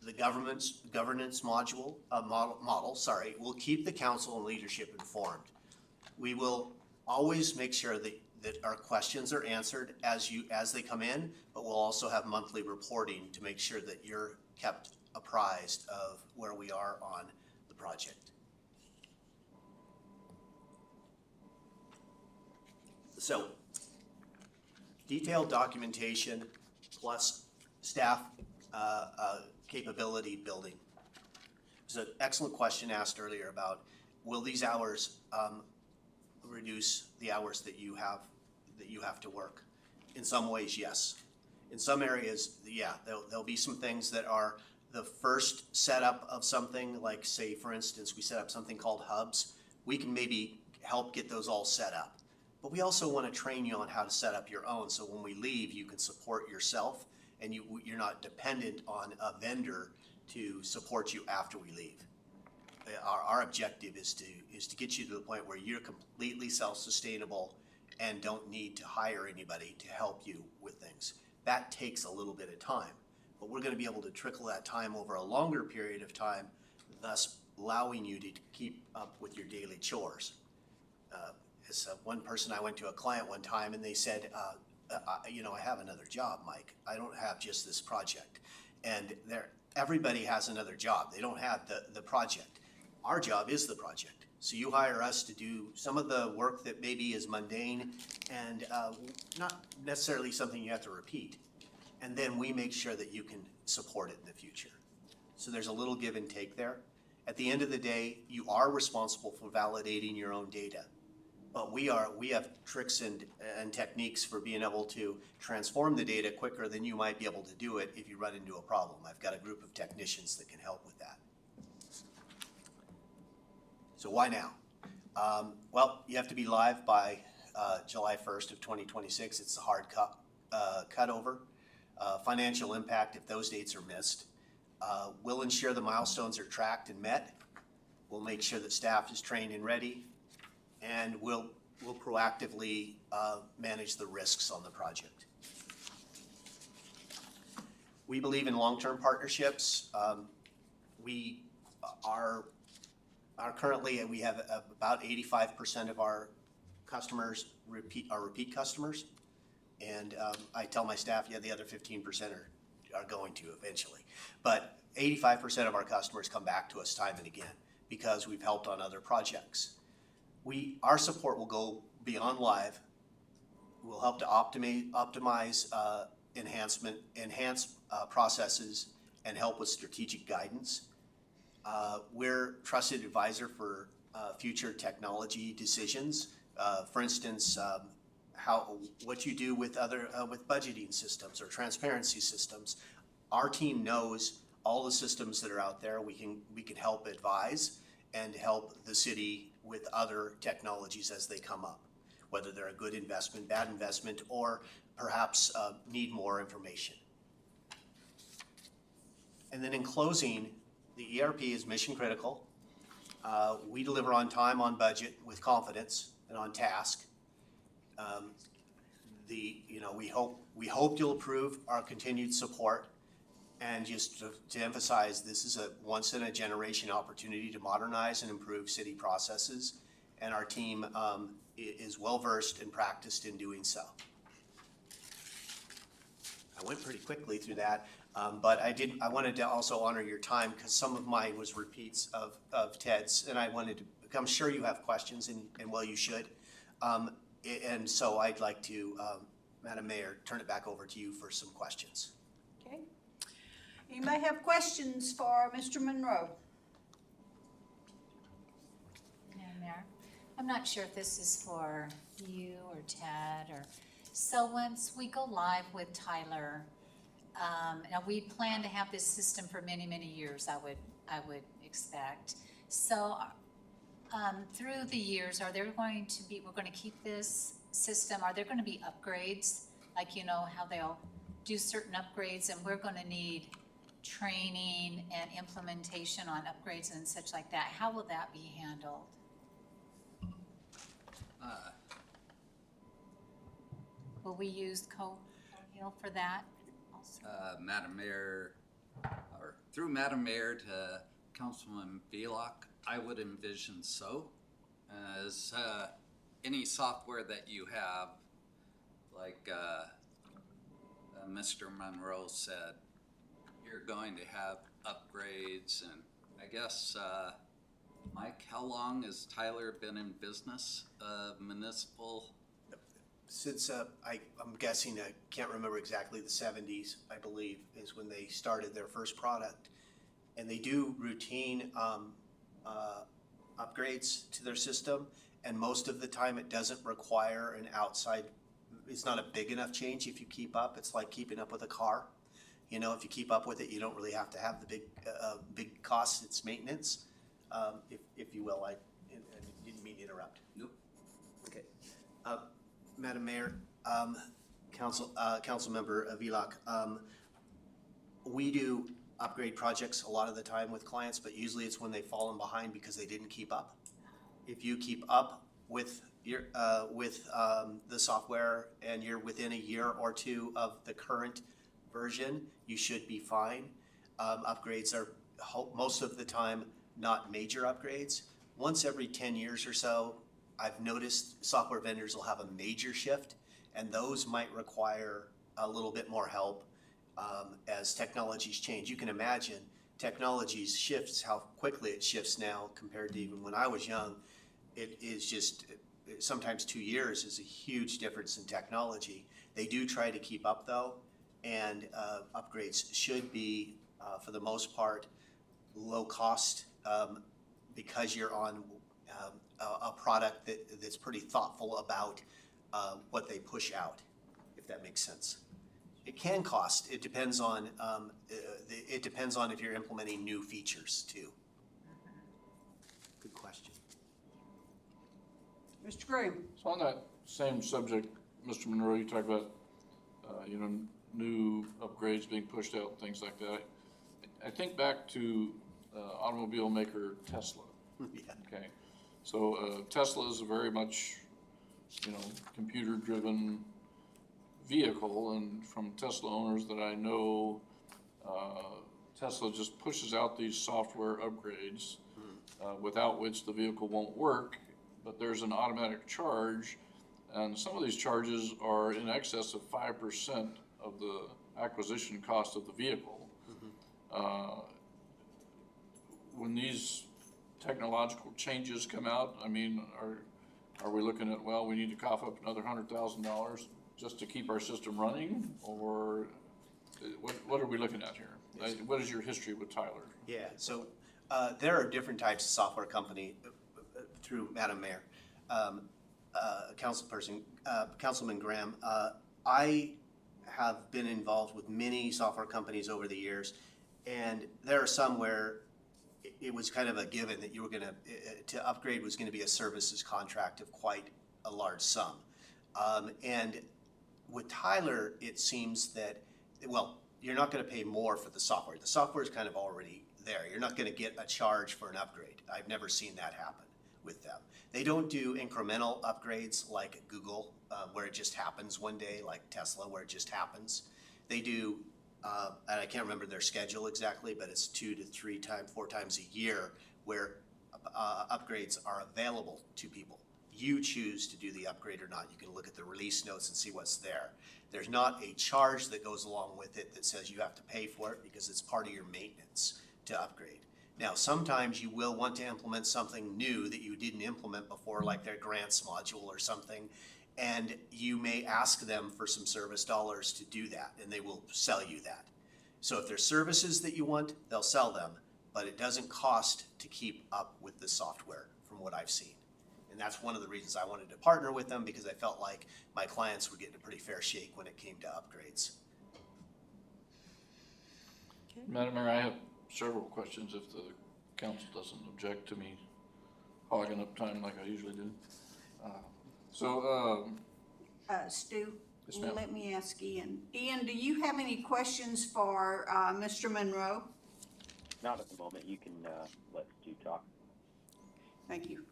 S6: The governance model, will keep the council and leadership informed. We will always make sure that our questions are answered as they come in, but we'll also have monthly reporting to make sure that you're kept apprised of where we are on the project. So, detailed documentation plus staff capability building. There's an excellent question asked earlier about, will these hours reduce the hours that you have to work? In some ways, yes. In some areas, yeah, there'll be some things that are the first setup of something, like say, for instance, we set up something called hubs. We can maybe help get those all set up. But we also want to train you on how to set up your own, so when we leave, you can support yourself and you're not dependent on a vendor to support you after we leave. Our objective is to get you to the point where you're completely self-sustainable and don't need to hire anybody to help you with things. That takes a little bit of time, but we're going to be able to trickle that time over a longer period of time, thus allowing you to keep up with your daily chores. As one person, I went to a client one time and they said, I have another job, Mike. I don't have just this project. And everybody has another job. They don't have the project. Our job is the project. So you hire us to do some of the work that maybe is mundane and not necessarily something you have to repeat. And then we make sure that you can support it in the future. So there's a little give and take there. At the end of the day, you are responsible for validating your own data. But we have tricks and techniques for being able to transform the data quicker than you might be able to do it if you run into a problem. I've got a group of technicians that can help with that. So why now? Well, you have to be live by July 1st of 2026. It's a hard cutover. Financial impact if those dates are missed. We'll ensure the milestones are tracked and met. We'll make sure that staff is trained and ready. And we'll proactively manage the risks on the project. We believe in long-term partnerships. We are currently, we have about 85% of our customers are repeat customers. And I tell my staff, yeah, the other 15% are going to eventually. But 85% of our customers come back to us time and again because we've helped on other projects. Our support will go beyond live. We'll help to optimize enhance processes and help with strategic guidance. We're trusted advisor for future technology decisions. For instance, what you do with with budgeting systems or transparency systems. Our team knows all the systems that are out there. We can help advise and help the city with other technologies as they come up, whether they're a good investment, bad investment, or perhaps need more information. And then in closing, the ERP is mission critical. We deliver on time, on budget, with confidence, and on task. We hope you'll approve our continued support. And just to emphasize, this is a once-in-a-generation opportunity to modernize and improve city processes, and our team is well-versed and practiced in doing so. I went pretty quickly through that, but I wanted to also honor your time because some of mine was repeats of Ted's, and I'm sure you have questions, and well, you should. And so I'd like to, Madam Mayor, turn it back over to you for some questions.
S4: Okay. Anybody have questions for Mr. Monroe?
S3: Madam Mayor, I'm not sure if this is for you or Ted so once we go live with Tyler, now we plan to have this system for many, many years, I would expect. So through the years, we're going to keep this system, are there going to be upgrades? like, you know, how they'll do certain upgrades, and we're gonna need training and implementation on upgrades and such like that. How will that be handled? Will we use Hill for that also?
S5: Madam Mayor, or through Madam Mayor to Councilman Velock, I would envision so. As any software that you have, like Mr. Monroe said, you're going to have upgrades, and I guess, Mike, how long has Tyler been in business, municipal?
S6: Since I'm guessing, I can't remember exactly, the 70s, I believe, is when they started their first product. And they do routine upgrades to their system, and most of the time it doesn't require an outside, it's not a big enough change if you keep up. It's like keeping up with a car. You know, if you keep up with it, you don't really have to have the big costs. It's maintenance, if you will. I didn't mean to interrupt.
S5: Nope.
S6: Okay. Madam Mayor, Councilmember Velock, we do upgrade projects a lot of the time with clients, but usually it's when they've fallen behind because they didn't keep up. If you keep up with your the software and you're within a year or two of the current version, you should be fine. Upgrades are most of the time not major upgrades. Once every 10 years or so, I've noticed software vendors will have a major shift, and those might require a little bit more help as technologies change. You can imagine technologies shifts, how quickly it shifts now compared to even when I was young. It is just, sometimes 2 years is a huge difference in technology. They do try to keep up though, and upgrades should be, for the most part, low cost because you're on a product that's pretty thoughtful about what they push out, if that makes sense. It can cost. It depends on if you're implementing new features too. Good question.
S4: Mr. Groom?
S2: So on that same subject, Mr. Monroe, you talked about, new upgrades being pushed out and things like that. I think back to automobile maker Tesla.
S6: Yeah.
S2: Okay, so Tesla is a very much, computer-driven vehicle, and from Tesla owners that I know, Tesla just pushes out these software upgrades without which the vehicle won't work, but there's an automatic charge, and some of these charges are in excess of 5% of the acquisition cost of the vehicle. When these technological changes come out, I mean, are we looking at, well, we need to cough up another $100,000 just to keep our system running, or what are we looking at here? What is your history with Tyler?
S6: Yeah, so there are different types of software company through Madam Mayor, Councilman Graham. I have been involved with many software companies over the years, and there are some where it was kind of a given that you were to upgrade was gonna be a services contract of quite a large sum. And with Tyler, it seems that, well, you're not gonna pay more for the software. The software is kind of already there. You're not gonna get a charge for an upgrade. I've never seen that happen with them. They don't do incremental upgrades like Google, where it just happens one day, like Tesla, where it just happens. They do, and I can't remember their schedule exactly, but it's 2 to 3 times, 4 times a year where upgrades are available to people. You choose to do the upgrade or not. You can look at the release notes and see what's there. There's not a charge that goes along with it that says you have to pay for it because it's part of your maintenance to upgrade. Now, sometimes you will want to implement something new that you didn't implement before, like their grants module or something, and you may ask them for some service dollars to do that, and they will sell you that. So if there's services that you want, they'll sell them, but it doesn't cost to keep up with the software from what I've seen. And that's one of the reasons I wanted to partner with them, because I felt like my clients were getting a pretty fair shake when it came to upgrades.
S2: Madam Mayor, I have several questions if the council doesn't object to me hogging up time like I usually do.
S4: Stu,
S2: Yes, ma'am.
S4: Let me ask Ian. Ian, do you have any questions for Mr. Monroe?
S7: Not at the moment. You can let Stu talk.
S4: Thank you.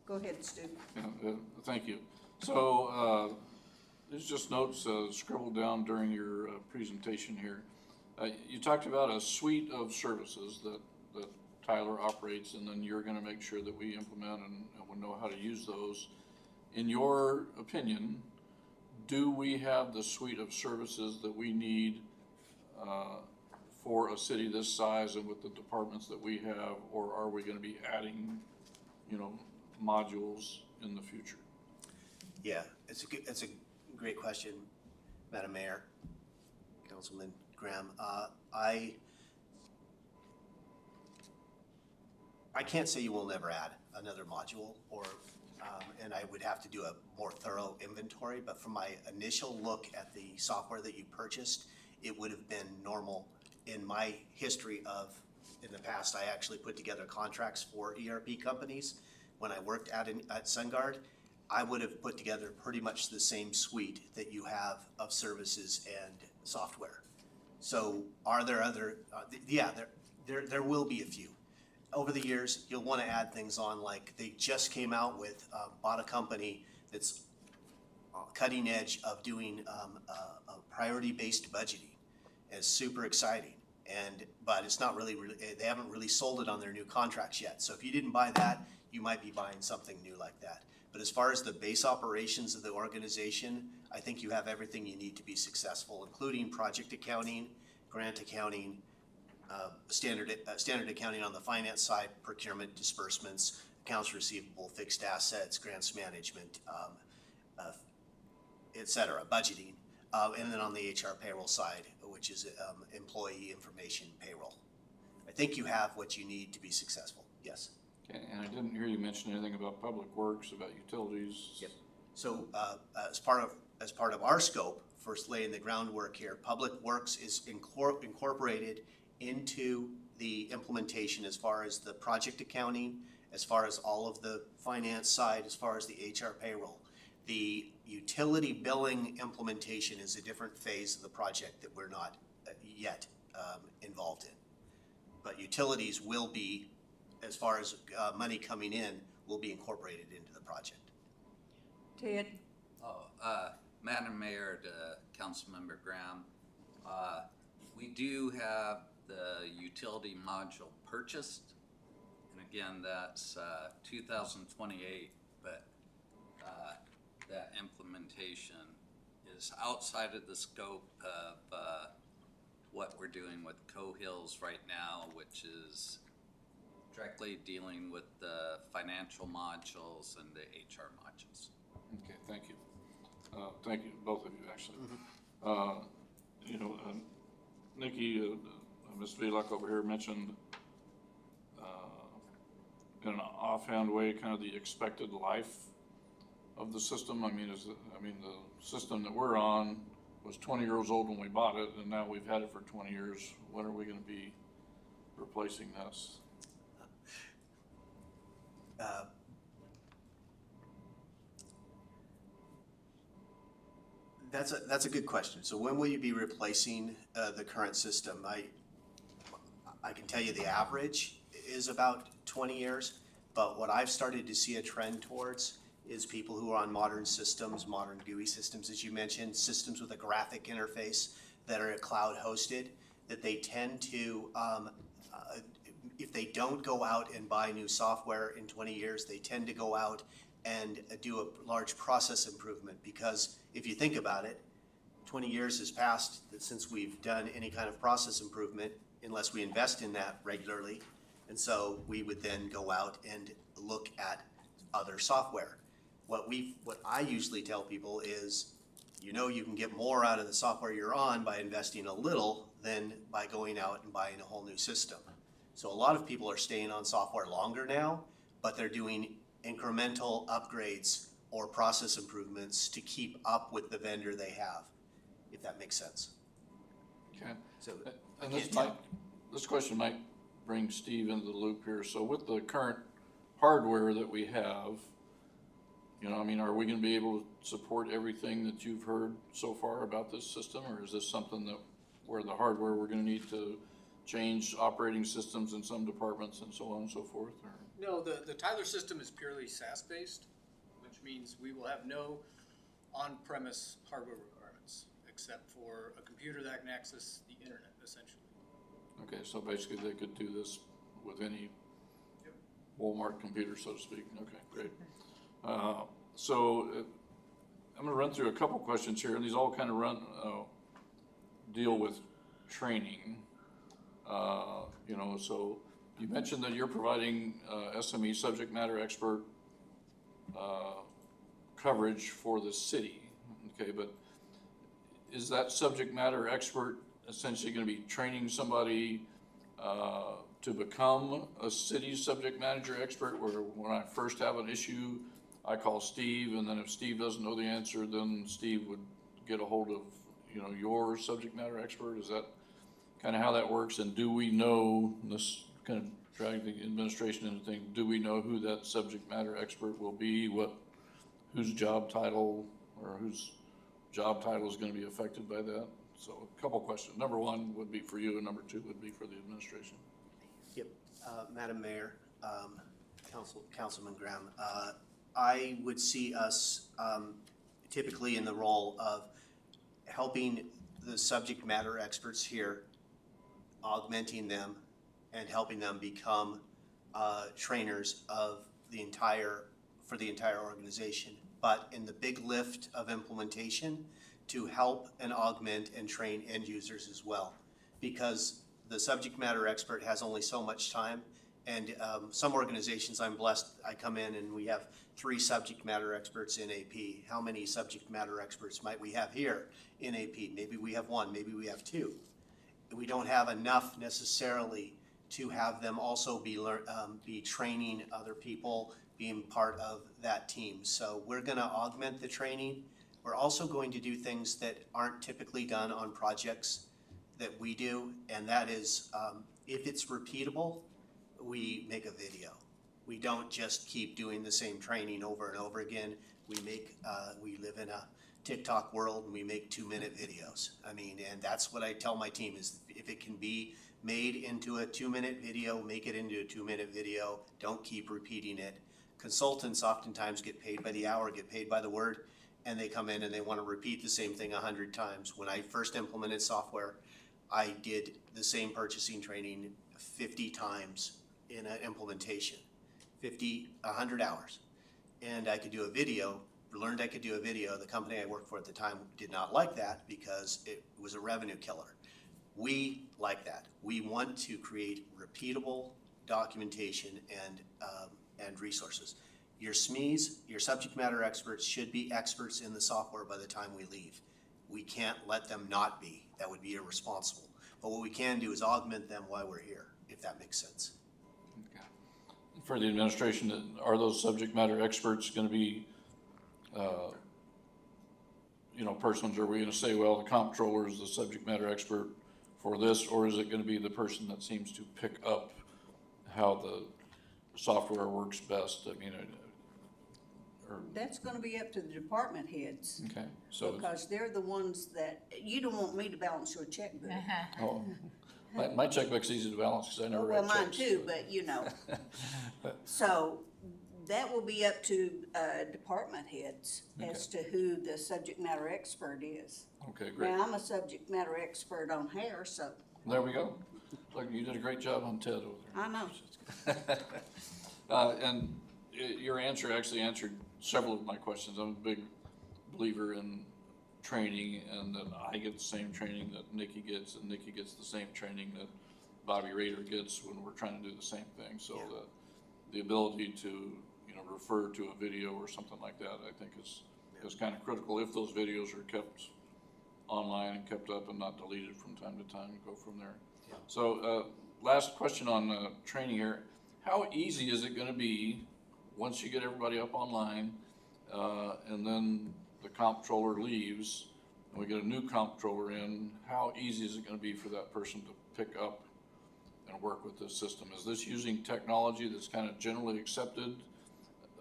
S4: Go ahead, Stu.
S2: Yeah, thank you. So, there's just notes scribbled down during your presentation here. You talked about a suite of services that Tyler operates, and then you're gonna make sure that we implement and we know how to use those. In your opinion, do we have the suite of services that we need for a city this size and with the departments that we have, or are we gonna be adding, modules in the future?
S6: Yeah, it's a great question, Madam Mayor, Councilman Graham. I can't say you will never add another module, and I would have to do a more thorough inventory, but from my initial look at the software that you purchased, it would have been normal in my history in the past, I actually put together contracts for ERP companies. When I worked at SunGard, I would have put together pretty much the same suite that you have of services and software. So are there other, yeah, there will be a few. Over the years, you'll want to add things on, like they just came out with, bought a company that's cutting edge of doing a priority-based budgeting. It's super exciting, but it's not really, they haven't really sold it on their new contracts yet. So if you didn't buy that, you might be buying something new like that. But as far as the base operations of the organization, I think you have everything you need to be successful, including project accounting, grant accounting, standard accounting on the finance side, procurement, disbursements, accounts receivable, fixed assets, grants management, et cetera, budgeting. And then on the HR payroll side, which is employee information payroll. I think you have what you need to be successful, yes.
S2: Okay, and I didn't hear you mention anything about public works, about utilities.
S6: Yep. So as part of our scope, first laying the groundwork here, Public Works is incorporated into the implementation as far as the project accounting, as far as all of the finance side, as far as the HR payroll. The utility billing implementation is a different phase of the project that we're not yet involved in. But utilities will be, as far as money coming in, will be incorporated into the project.
S4: Ted?
S5: Madam Mayor, to Councilmember Graham, we do have the utility module purchased. And again, that's 2028, but that implementation is outside of the scope of what we're doing with Cohills right now, which is directly dealing with the financial modules and the HR modules.
S2: Okay, thank you. Thank you, both of you, actually. Nikki, Ms. Velak over here mentioned in an offhand way, kind of the expected life of the system. The system that we're on was 20 years old when we bought it, and now we've had it for 20 years. When are we going to be replacing this?
S6: That's a good question. So when will you be replacing the current system? I can tell you the average is about 20 years, but what I've started to see a trend towards is people who are on modern systems, modern GUI systems, as you mentioned, systems with a graphic interface that are cloud hosted, that they tend to, if they don't go out and buy new software in 20 years, they tend to go out and do a large process improvement. Because if you think about it, 20 years has passed since we've done any kind of process improvement, unless we invest in that regularly. And so we would then go out and look at other software. What I usually tell people is, you can get more out of the software you're on by investing a little than by going out and buying a whole new system. So a lot of people are staying on software longer now, but they're doing incremental upgrades or process improvements to keep up with the vendor they have, if that makes sense.
S2: Okay.
S6: So
S2: And this question might bring Steve into the loop here. So with the current hardware that we have, You know, I mean, are we gonna be able to support everything that you've heard so far about this system? Or is this something that, where the hardware, we're gonna need to change operating systems in some departments and so on and so forth, or?
S8: No, the Tyler system is purely SaaS-based, which means we will have no on-premise hardware requirements, except for a computer that can access the internet, essentially.
S2: Okay, so basically they could do this with any Walmart computer, so to speak. Okay, great. I'm gonna run through a couple questions here, and these all kind of deal with training. You know, so you mentioned that you're providing SME subject matter expert coverage for the city, okay, but is that subject matter expert essentially gonna be training somebody to become a city subject matter expert, where when I first have an issue, I call Steve, and then if Steve doesn't know the answer, then Steve would get a hold of, you know, your subject matter expert? Is that kind of how that works? And do we know, this kind of dragging the administration into things, do we know who that subject matter expert will be? Whose job title, or whose job title is gonna be affected by that? So a couple questions. Number one would be for you, and number two would be for the administration.
S6: Yep, Madam Mayor, Councilman Graham, I would see us typically in the role of helping the subject matter experts here, augmenting them and helping them become trainers of for the entire organization. But in the big lift of implementation, to help and augment and train end users as well. Because the subject matter expert has only so much time, and some organizations, I'm blessed, I come in and we have 3 subject matter experts in AP. How many subject matter experts might we have here in AP? Maybe we have 1, maybe we have 2. We don't have enough necessarily to have them also be training other people, being part of that team. So we're gonna augment the training. We're also going to do things that aren't typically done on projects that we do, and that is, if it's repeatable, we make a video. We don't just keep doing the same training over and over again. We live in a TikTok world, and we make 2-minute videos. I mean, and that's what I tell my team is, if it can be made into a 2-minute video, make it into a 2-minute video. Don't keep repeating it. Consultants oftentimes get paid by the hour, get paid by the word, and they come in and they want to repeat the same thing 100 times. When I first implemented software, I did the same purchasing training 50 times in an implementation, 100 hours. And I could do a video, learned I could do a video. The company I worked for at the time did not like that because it was a revenue killer. We like that. We want to create repeatable documentation and resources. Your SMEs, your subject matter experts, should be experts in the software by the time we leave. We can't let them not be. That would be irresponsible. But what we can do is augment them while we're here, if that makes sense.
S2: Okay. For the administration, are those subject matter experts gonna be, you know, persons? Are we gonna say, well, the comptroller is the subject matter expert for this, or is it gonna be the person that seems to pick up how the software works best? I mean,
S4: That's gonna be up to the department heads,
S2: okay, so,
S4: because they're the ones that, you don't want me to balance your checkbook.
S2: oh, my checkbook's easy to balance, cause I never
S4: Well,
S2: write
S4: mine
S2: checks.
S4: too, but you know. So that will be up to department heads as to who the subject matter expert is.
S2: Okay, great.
S4: Now, I'm a subject matter expert on hair, so
S2: There we go. Look, you did a great job on TED over there.
S4: I know.
S2: And your answer actually answered several of my questions. I'm a big believer in training, and that I get the same training that Nikki gets, and Nikki gets the same training that Bobby Rader gets when we're trying to do the same thing. So
S6: Yeah.
S2: the ability to, you know, refer to a video or something like that, I think is kind of critical, if those videos are kept online and kept up and not deleted from time to time, and go from there.
S6: Yeah.
S2: So, last question on training here. How easy is it gonna be, once you get everybody up online, and then the comptroller leaves, and we get a new comptroller in, how easy is it gonna be for that person to pick up and work with this system? Is this using technology that's kind of generally accepted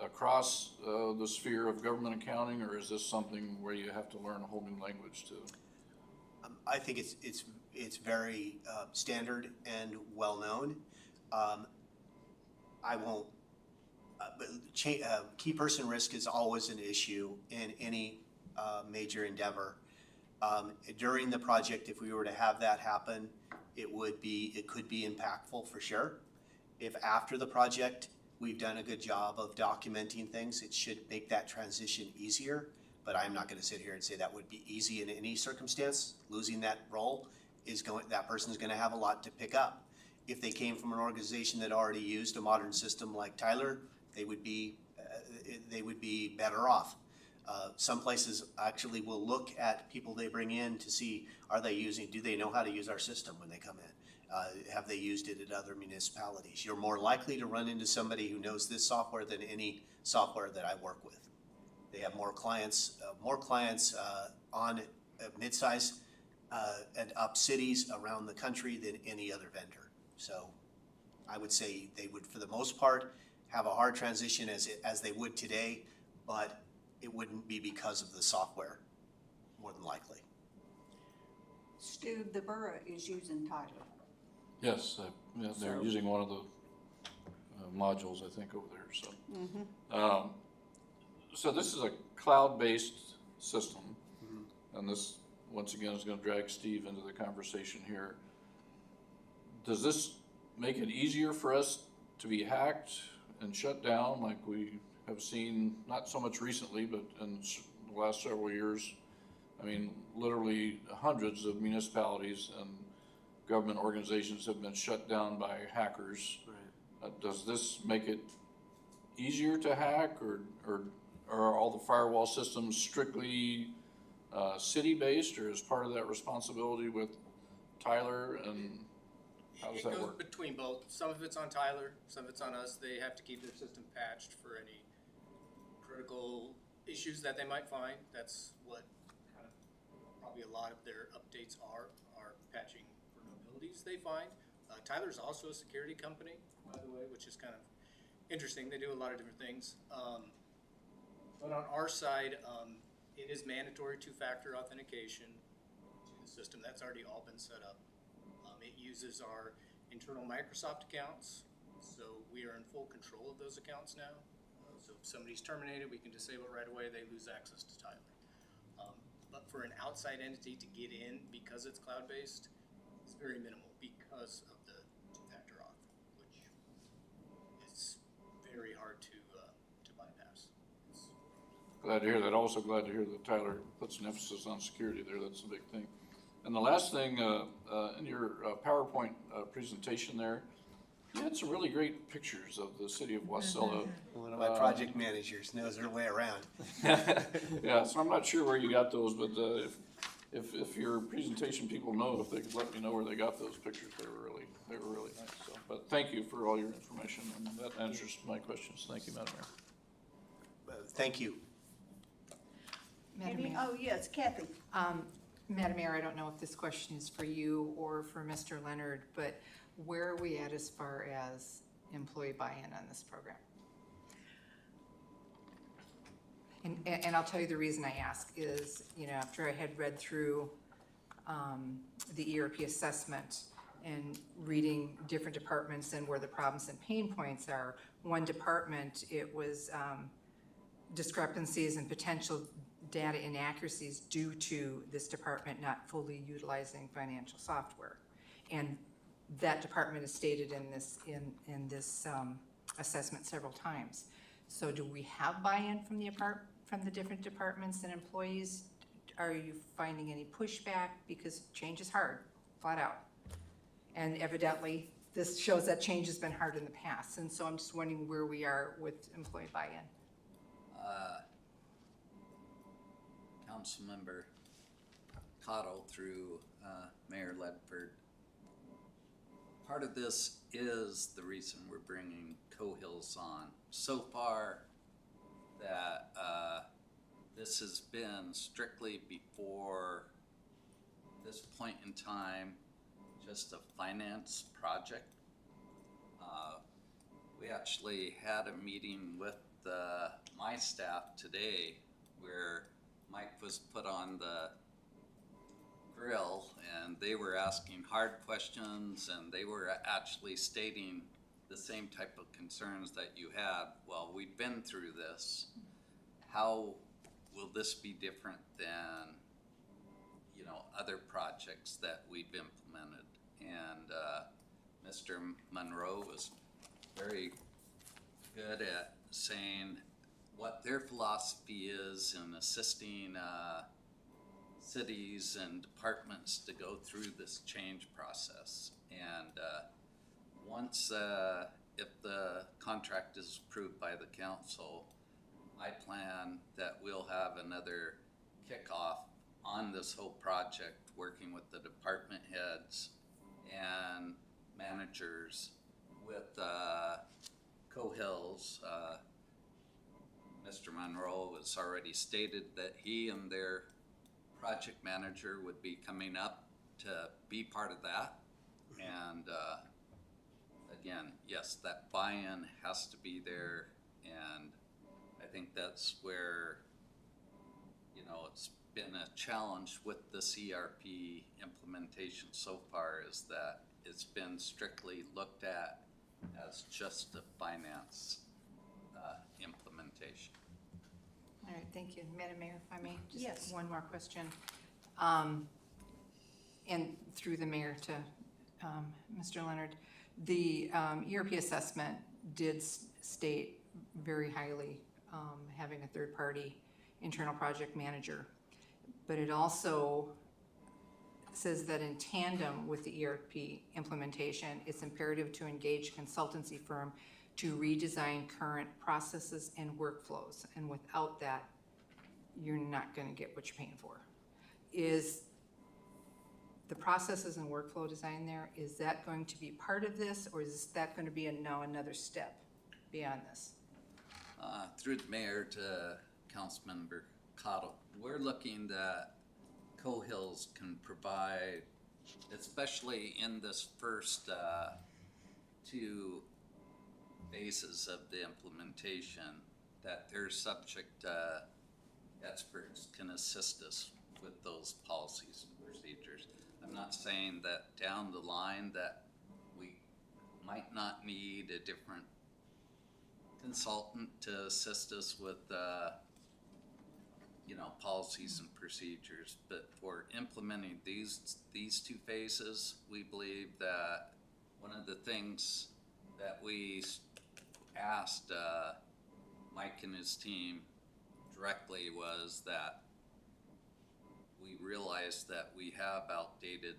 S2: across the sphere of government accounting, or is this something where you have to learn a whole new language to?
S6: I think it's very standard and well-known. I won't, but key person risk is always an issue in any major endeavor. During the project, if we were to have that happen, it could be impactful for sure. If after the project, we've done a good job of documenting things, it should make that transition easier. But I'm not gonna sit here and say that would be easy in any circumstance. Losing that role that person's gonna have a lot to pick up. If they came from an organization that already used a modern system like Tyler, they would be better off. Some places actually will look at people they bring in to see, do they know how to use our system when they come in? Have they used it at other municipalities? You're more likely to run into somebody who knows this software than any software that I work with. They have more clients on mid-size and up cities around the country than any other vendor. So I would say they would, for the most part, have a hard transition as they would today, but it wouldn't be because of the software, more than likely.
S4: Stu, the borough is using Tyler.
S2: Yes, yeah, they're
S4: So-
S2: using one of the modules, I think, over there, so. So this is a cloud-based system, and this, once again, is gonna drag Steve into the conversation here. Does this make it easier for us to be hacked and shut down like we have seen, not so much recently, but in the last several years? I mean, literally hundreds of municipalities and government organizations have been shut down by hackers. Does this make it easier to hack, or are all the firewall systems strictly city-based, or is part of that responsibility with Tyler, and how does that
S8: It goes
S2: work?
S8: between both. Some of it's on Tyler, some of it's on us. They have to keep their system patched for any critical issues that they might find. That's what kind of probably a lot of their updates are patching vulnerabilities they find. Tyler's also a security company, by the way, which is kind of interesting. They do a lot of different things. But on our side, it is mandatory two-factor authentication to the system. That's already all been set up. It uses our internal Microsoft accounts, so we are in full control of those accounts now. So if somebody's terminated, we can disable it right away, they lose access to Tyler. But for an outside entity to get in, because it's cloud-based, it's very minimal because of the two-factor auth, which is very hard to bypass.
S2: Glad to hear that. Also glad to hear that Tyler puts an emphasis on security there. That's a big thing. And the last thing, in your PowerPoint presentation there, you had some really great pictures of the city of Wasilla.
S6: One of my project managers knows her way around.
S2: Yeah, so I'm not sure where you got those, but if your presentation people know, if they could let me know where they got those pictures, they were really nice. So, but thank you for all your information, and that answers my questions. Thank you, Madam Mayor.
S6: Thank you.
S9: Madam
S4: Any?
S9: Mayor.
S4: Oh, yes, Kathy.
S9: Madam Mayor, I don't know if this question is for you or for Mr. Leonard, but where are we at as far as employee buy-in on this program? And I'll tell you the reason I ask is, after I had read through the ERP assessment and reading different departments and where the problems and pain points are, one department, it was discrepancies and potential data inaccuracies due to this department not fully utilizing financial software. And that department is stated in this assessment several times. So do we have buy-in from the different departments and employees? Are you finding any pushback? Because change is hard, flat out. And evidently, this shows that change has been hard in the past. And so I'm just wondering where we are with employee buy-in.
S5: Councilmember Cottle through Mayor Ledford. Part of this is the reason we're bringing Cohills on. So far, that this has been strictly before this point in time, just a finance project. We actually had a meeting with my staff today, where Mike was put on the grill and they were asking hard questions and they were actually stating the same type of concerns that you had. Well, we've been through this. How will this be different than, you know, other projects that we've implemented? And Mr. Monroe was very good at saying what their philosophy is in assisting cities and departments to go through this change process. And once, if the contract is approved by the council, I plan that we'll have another kickoff on this whole project, working with the department heads and managers with Cohills. Mr. Monroe has already stated that he and their project manager would be coming up to be part of that. And again, yes, that buy-in has to be there. And I think that's where, you know, it's been a challenge with the CRP implementation so far, is that it's been strictly looked at as just a finance implementation.
S9: All right, thank you. Madam Mayor, if I may,
S4: Yes.
S9: just one more question. And through the mayor to Mr. Leonard, the ERP assessment did state very highly having a third-party internal project manager. But it also says that in tandem with the ERP implementation, it's imperative to engage a consultancy firm to redesign current processes and workflows. And without that, you're not gonna get what you're paying for. Is the processes and workflow design there, is that going to be part of this, or is that gonna be now another step beyond this?
S5: Through the mayor to Councilmember Cottle, we're looking that Cohills can provide, especially in this first two phases of the implementation, that their subject experts can assist us with those policies and procedures. I'm not saying that down the line that we might not need a different consultant to assist us with you know, policies and procedures, but for implementing these two phases, we believe that one of the things that we asked Mike and his team directly was that we realized that we have outdated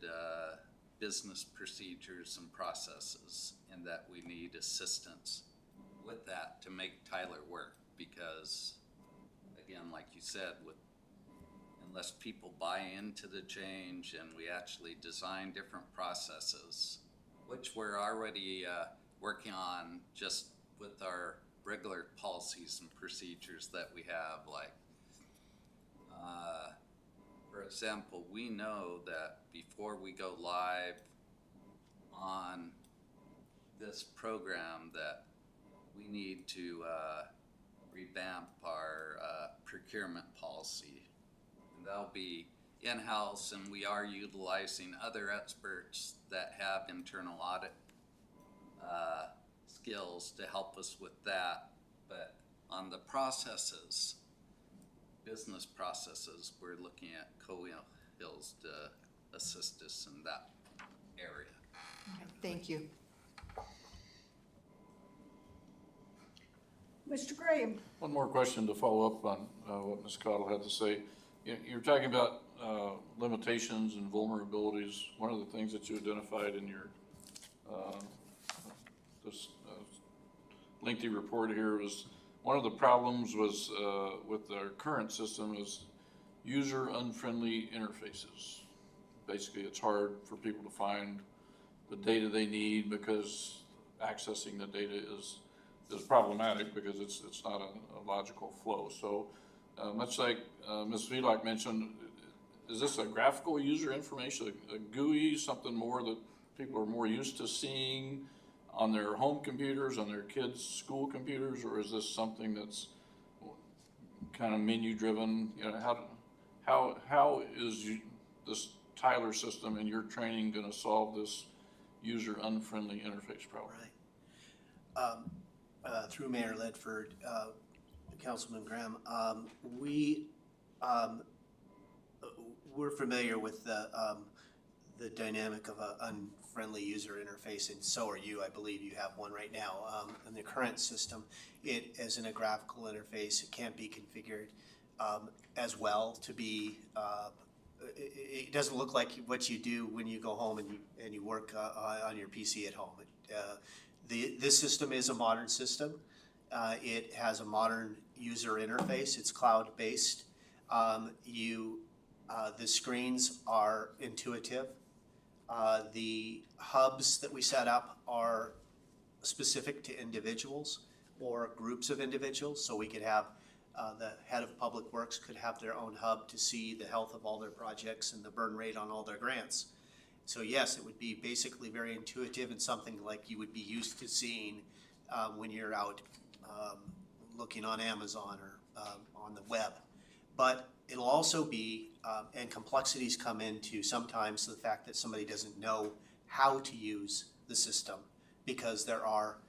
S5: business procedures and processes, and that we need assistance with that to make Tyler work. Because again, like you said, unless people buy into the change and we actually design different processes, which we're already working on just with our regular policies and procedures that we have, like, for example, we know that before we go live on this program, that we need to revamp our procurement policy. And that'll be in-house, and we are utilizing other experts that have internal audit skills to help us with that. But on the processes, business processes, we're looking at Cohills to assist us in that area.
S9: Okay, thank you.
S4: Mr. Graham?
S2: One more question to follow up on what Ms. Cottle had to say. You're talking about limitations and vulnerabilities. One of the things that you identified in your this lengthy report here was one of the problems was with our current system is user unfriendly interfaces. Basically, it's hard for people to find the data they need because accessing the data is problematic because it's not a logical flow. So much like Ms. Velak mentioned, is this a graphical user information, a GUI, something more that people are more used to seeing? on their home computers, on their kids' school computers, or is this something that's kind of menu driven? You know, how is this Tyler system and your training gonna solve this user unfriendly interface problem?
S6: Right. Through Mayor Ledford, Councilman Graham, we're familiar with the dynamic of an unfriendly user interface, and so are you. I believe you have one right now. In the current system, it, as in a graphical interface, it can't be configured as well to be, it doesn't look like what you do when you go home and you work on your PC at home. This system is a modern system. It has a modern user interface. It's cloud-based. The screens are intuitive. The hubs that we set up are specific to individuals or groups of individuals. So we could have the head of Public Works could have their own hub to see the health of all their projects and the burn rate on all their grants. So yes, it would be basically very intuitive and something like you would be used to seeing when you're out looking on Amazon or on the web. But it'll also be, and complexities come into sometimes the fact that somebody doesn't know how to use the system, because there are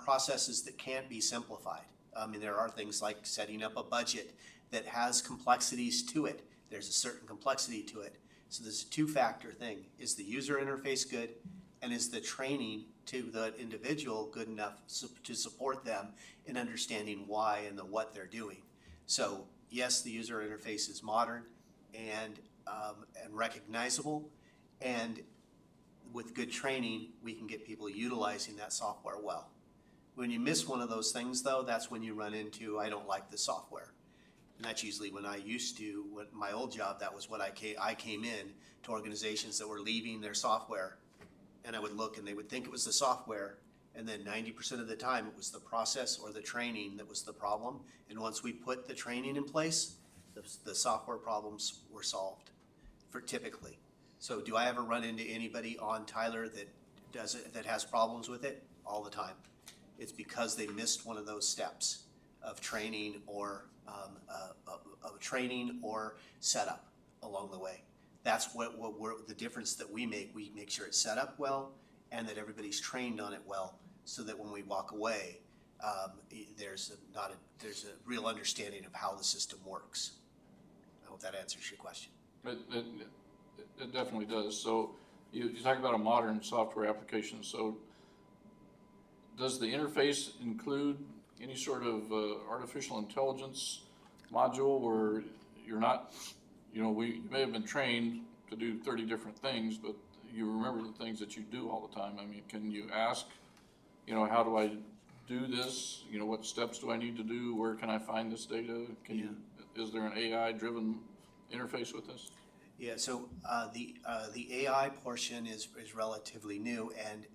S6: processes that can't be simplified. I mean, there are things like setting up a budget that has complexities to it. There's a certain complexity to it. So there's a two-factor thing. Is the user interface good? And is the training to the individual good enough to support them in understanding why and the what they're doing? So yes, the user interface is modern and recognizable, and with good training, we can get people utilizing that software well. When you miss one of those things, though, that's when you run into, I don't like the software. And that's usually when I used to, with my old job, that was what I came in to organizations that were leaving their software. And I would look and they would think it was the software. And then 90% of the time it was the process or the training that was the problem. And once we put the training in place, the software problems were solved for typically. So do I ever run into anybody on Tyler that does it, that has problems with it? All the time. It's because they missed one of those steps of training or setup along the way. That's what we're, the difference that we make sure it's set up well and that everybody's trained on it well, so that when we walk away, there's a real understanding of how the system works. I hope that answers your question.
S2: It definitely does. So you talk about a modern software application. So does the interface include any sort of artificial intelligence module where you're not, you may have been trained to do 30 different things, but you remember the things that you do all the time? I mean, can you ask, how do I do this? What steps do I need to do? Where can I find this data? Is there an AI-driven interface with this?
S6: Yeah, so the AI portion is relatively new, and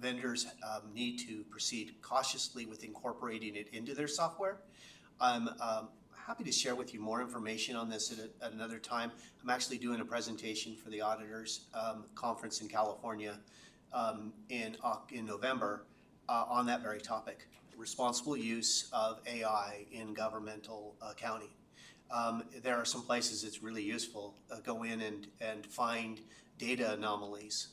S6: vendors need to proceed cautiously with incorporating it into their software. I'm happy to share with you more information on this at another time. I'm actually doing a presentation for the auditors conference in California in November on that very topic: responsible use of AI in governmental accounting. There are some places it's really useful. Go in and find data anomalies,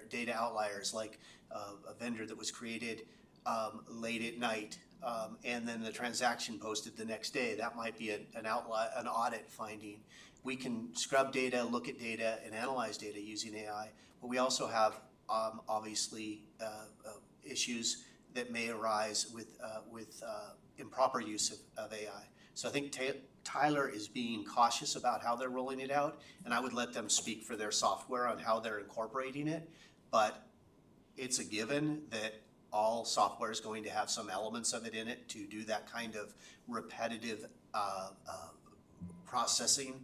S6: data outliers, like a vendor that was created late at night, and then the transaction posted the next day. That might be an audit finding. We can scrub data, look at data, and analyze data using AI, but we also have obviously issues that may arise with improper use of AI. So I think Tyler is being cautious about how they're rolling it out, and I would let them speak for their software on how they're incorporating it. But it's a given that all software is going to have some elements of it in it to do that kind of repetitive processing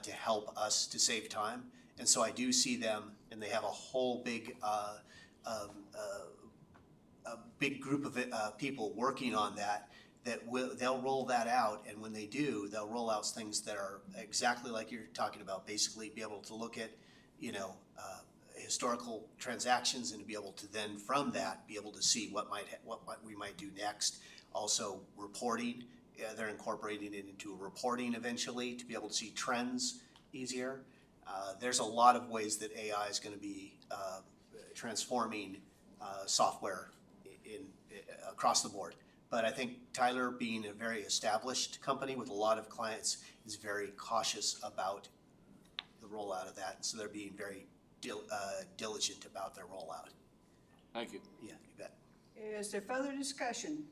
S6: to help us to save time. And so I do see them, and they have a whole big group of people working on that. They'll roll that out, and when they do, they'll roll out things that are exactly like you're talking about. Basically, be able to look at, historical transactions and to be able to then from that be able to see what we might do next. Also reporting, they're incorporating it into reporting eventually to be able to see trends easier. There's a lot of ways that AI is going to be transforming software across the board. But I think Tyler, being a very established company with a lot of clients, is very cautious about the rollout of that. So they're being very diligent about their rollout.
S2: Thank you.
S6: Yeah, you bet.
S4: Is there further discussion?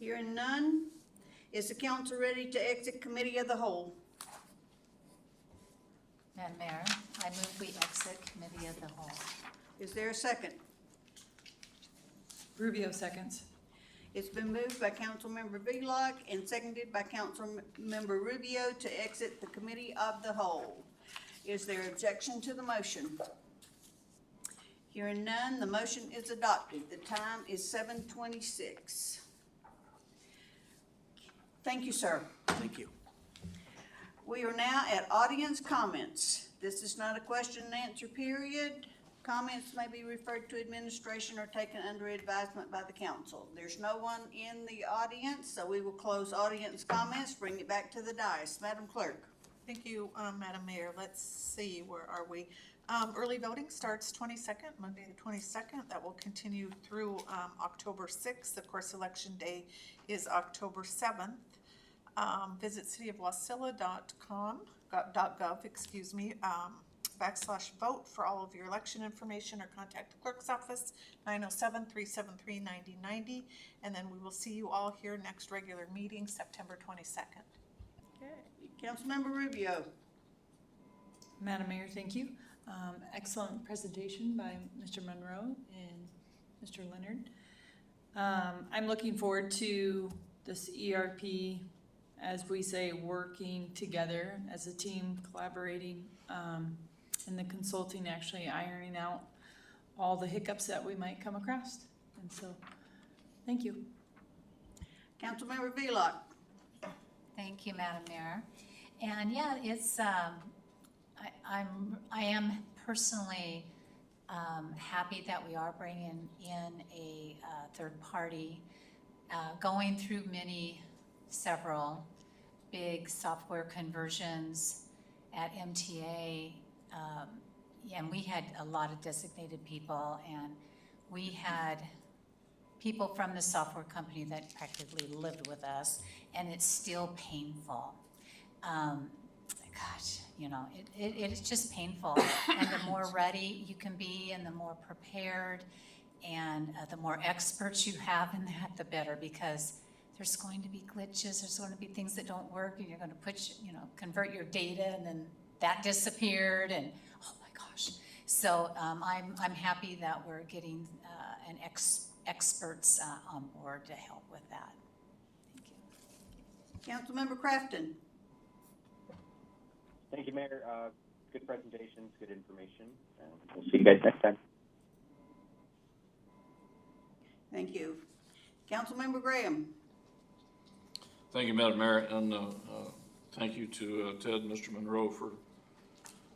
S4: Hearing none, is the council ready to exit committee of the whole?
S3: Madam Mayor, I move we exit committee of the whole.
S4: Is there a second?
S10: Rubio seconds.
S4: It's been moved by Councilmember Vlock and seconded by Councilmember Rubio to exit the committee of the whole. Is there objection to the motion? Hearing none, the motion is adopted. The time is 7:26. Thank you, sir.
S6: Thank you.
S4: We are now at audience comments. This is not a question and answer period. Comments may be referred to administration or taken under advisement by the council. There's no one in the audience, so we will close audience comments, bring it back to the dais. Madam Clerk.
S1: Thank you, Madam Mayor. Let's see, where are we? Early voting starts 22nd, Monday the 22nd. That will continue through October 6th. Of course, Election Day is October 7th. Visit cityofwasilla.gov, excuse me, /vote for all of your election information, or contact the clerk's office, 907-373-9090. And then we will see you all here next regular meeting, September 22nd.
S4: Okay. Councilmember Rubio.
S10: Madam Mayor, thank you. Excellent presentation by Mr. Monroe and Mr. Leonard. I'm looking forward to this ERP, as we say, working together as a team, collaborating, and the consulting actually ironing out all the hiccups that we might come across. And so, thank you.
S4: Councilmember Vlock.
S3: Thank you, Madam Mayor. And yeah, it's, I am personally happy that we are bringing in a third party, going through several big software conversions at MTA. And we had a lot of designated people, and we had people from the software company that practically lived with us, and it's still painful. Gosh, you know, it is just painful. And the more ready you can be and the more prepared and the more experts you have in that, the better, because there's going to be glitches, there's going to be things that don't work, and you're going to convert your data, and then that disappeared, and oh my gosh. So I'm happy that we're getting experts on board to help with that. Thank you.
S4: Councilmember Crafton.
S7: Thank you, Mayor. Good presentations, good information, and we'll see you guys next time.
S4: Thank you. Councilmember Graham.
S2: Thank you, Madam Mayor, and thank you to Ted and Mr. Monroe for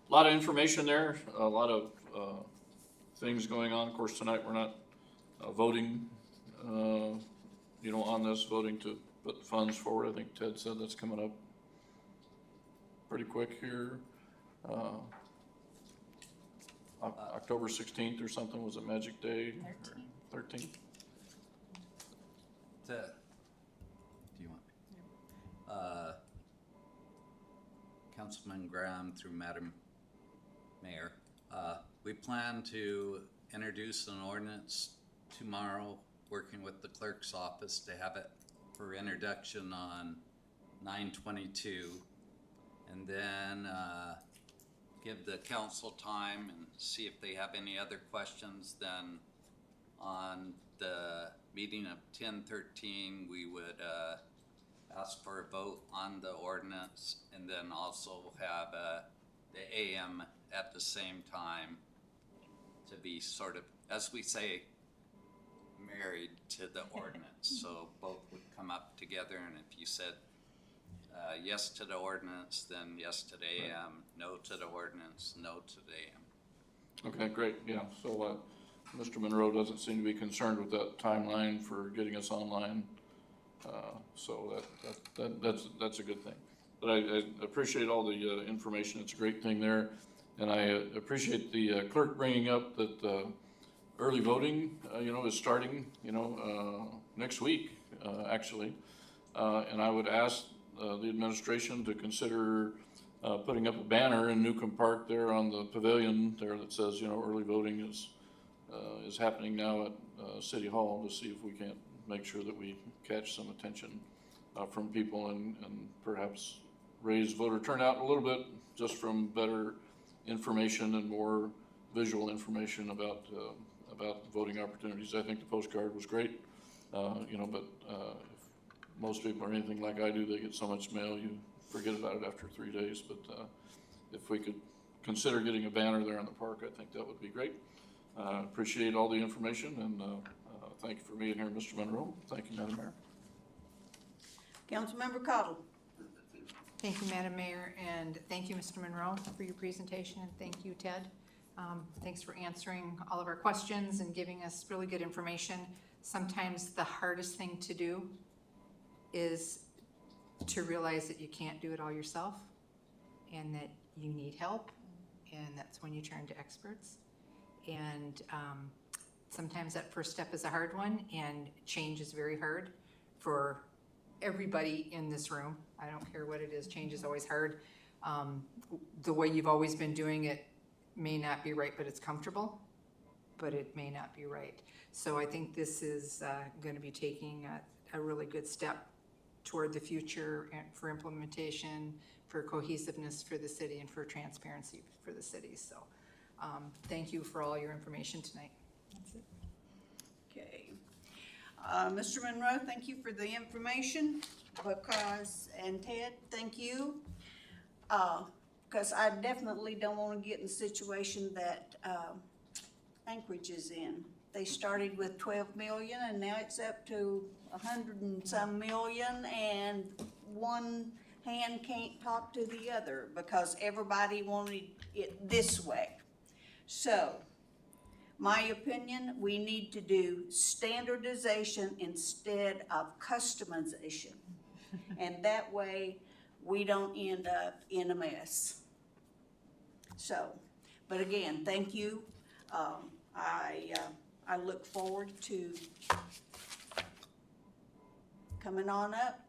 S2: a lot of information there, a lot of things going on. Of course, tonight we're not voting, on this, voting to put funds forward. I think Ted said that's coming up pretty quick here. October 16th or something, was it Magic Day? 13th?
S5: Do you want? Councilman Graham through Madam Mayor, we plan to introduce an ordinance tomorrow, working with the clerk's office to have it for introduction on 9/22, and then give the council time and see if they have any other questions. Then on the meeting of 10/13, we would ask for a vote on the ordinance, and then also have the AM at the same time to be sort of, as we say, married to the ordinance. So both would come up together, and if you said yes to the ordinance, then yes to the AM, no to the ordinance, no to the AM.
S2: Okay, great, yeah, so, Mr. Monroe doesn't seem to be concerned with that timeline for getting us online. So that's a good thing. But I appreciate all the, information, it's a great thing there. And I appreciate the clerk bringing up that, early voting, is starting, next week, actually. And I would ask, the administration to consider, putting up a banner in Newcomb Park there on the pavilion there that says, early voting is happening now at, City Hall, to see if we can't make sure that we catch some attention, from people and perhaps raise voter turnout a little bit just from better information and more visual information about voting opportunities. I think the postcard was great, but if most people are anything like I do, they get so much mail, you forget about it after 3 days. But if we could consider getting a banner there in the park, I think that would be great. Appreciate all the information, and thank you for being here, Mr. Monroe. Thank you, Madam Mayor.
S4: Councilmember Cottle.
S9: Thank you, Madam Mayor, and thank you, Mr. Monroe, for your presentation, and thank you, Ted. Thanks for answering all of our questions and giving us really good information. Sometimes the hardest thing to do is to realize that you can't do it all yourself and that you need help, and that's when you turn to experts. And sometimes that first step is a hard one, and change is very hard for everybody in this room. I don't care what it is, change is always hard. The way you've always been doing it may not be right, but it's comfortable, but it may not be right. So I think this is going to be taking a really good step toward the future and for implementation, for cohesiveness for the city, and for transparency for the city. So thank you for all your information tonight. That's it.
S4: Okay. Mr. Monroe, thank you for the information, and Ted, thank you. Because I definitely don't want to get in the situation that Anchorage is in. They started with 12 million and now it's up to 100 and some million, and one hand can't talk to the other because everybody wanted it this way. So, my opinion, we need to do standardization instead of customization. And that way, we don't end up in a mess. So, but again, thank you. I look forward to coming on up,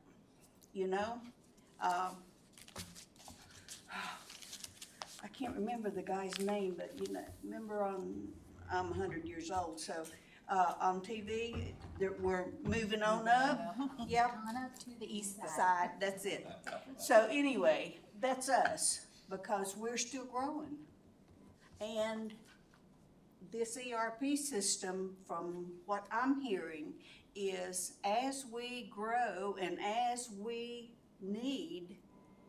S4: I can't remember the guy's name, but remember I'm 100 years old, so on TV, we're moving on up. Yep.
S3: On up to the east side.
S4: Side, that's it. So anyway, that's us, because we're still growing. And this ERP system, from what I'm hearing, is as we grow and as we need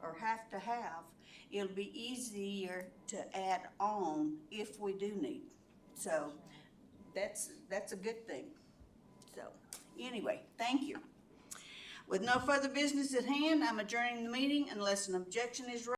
S4: or have to have, it'll be easier to add on if we do need. So that's a good thing. So anyway, thank you. With no further business at hand, I'm adjourning the meeting unless an objection is raised.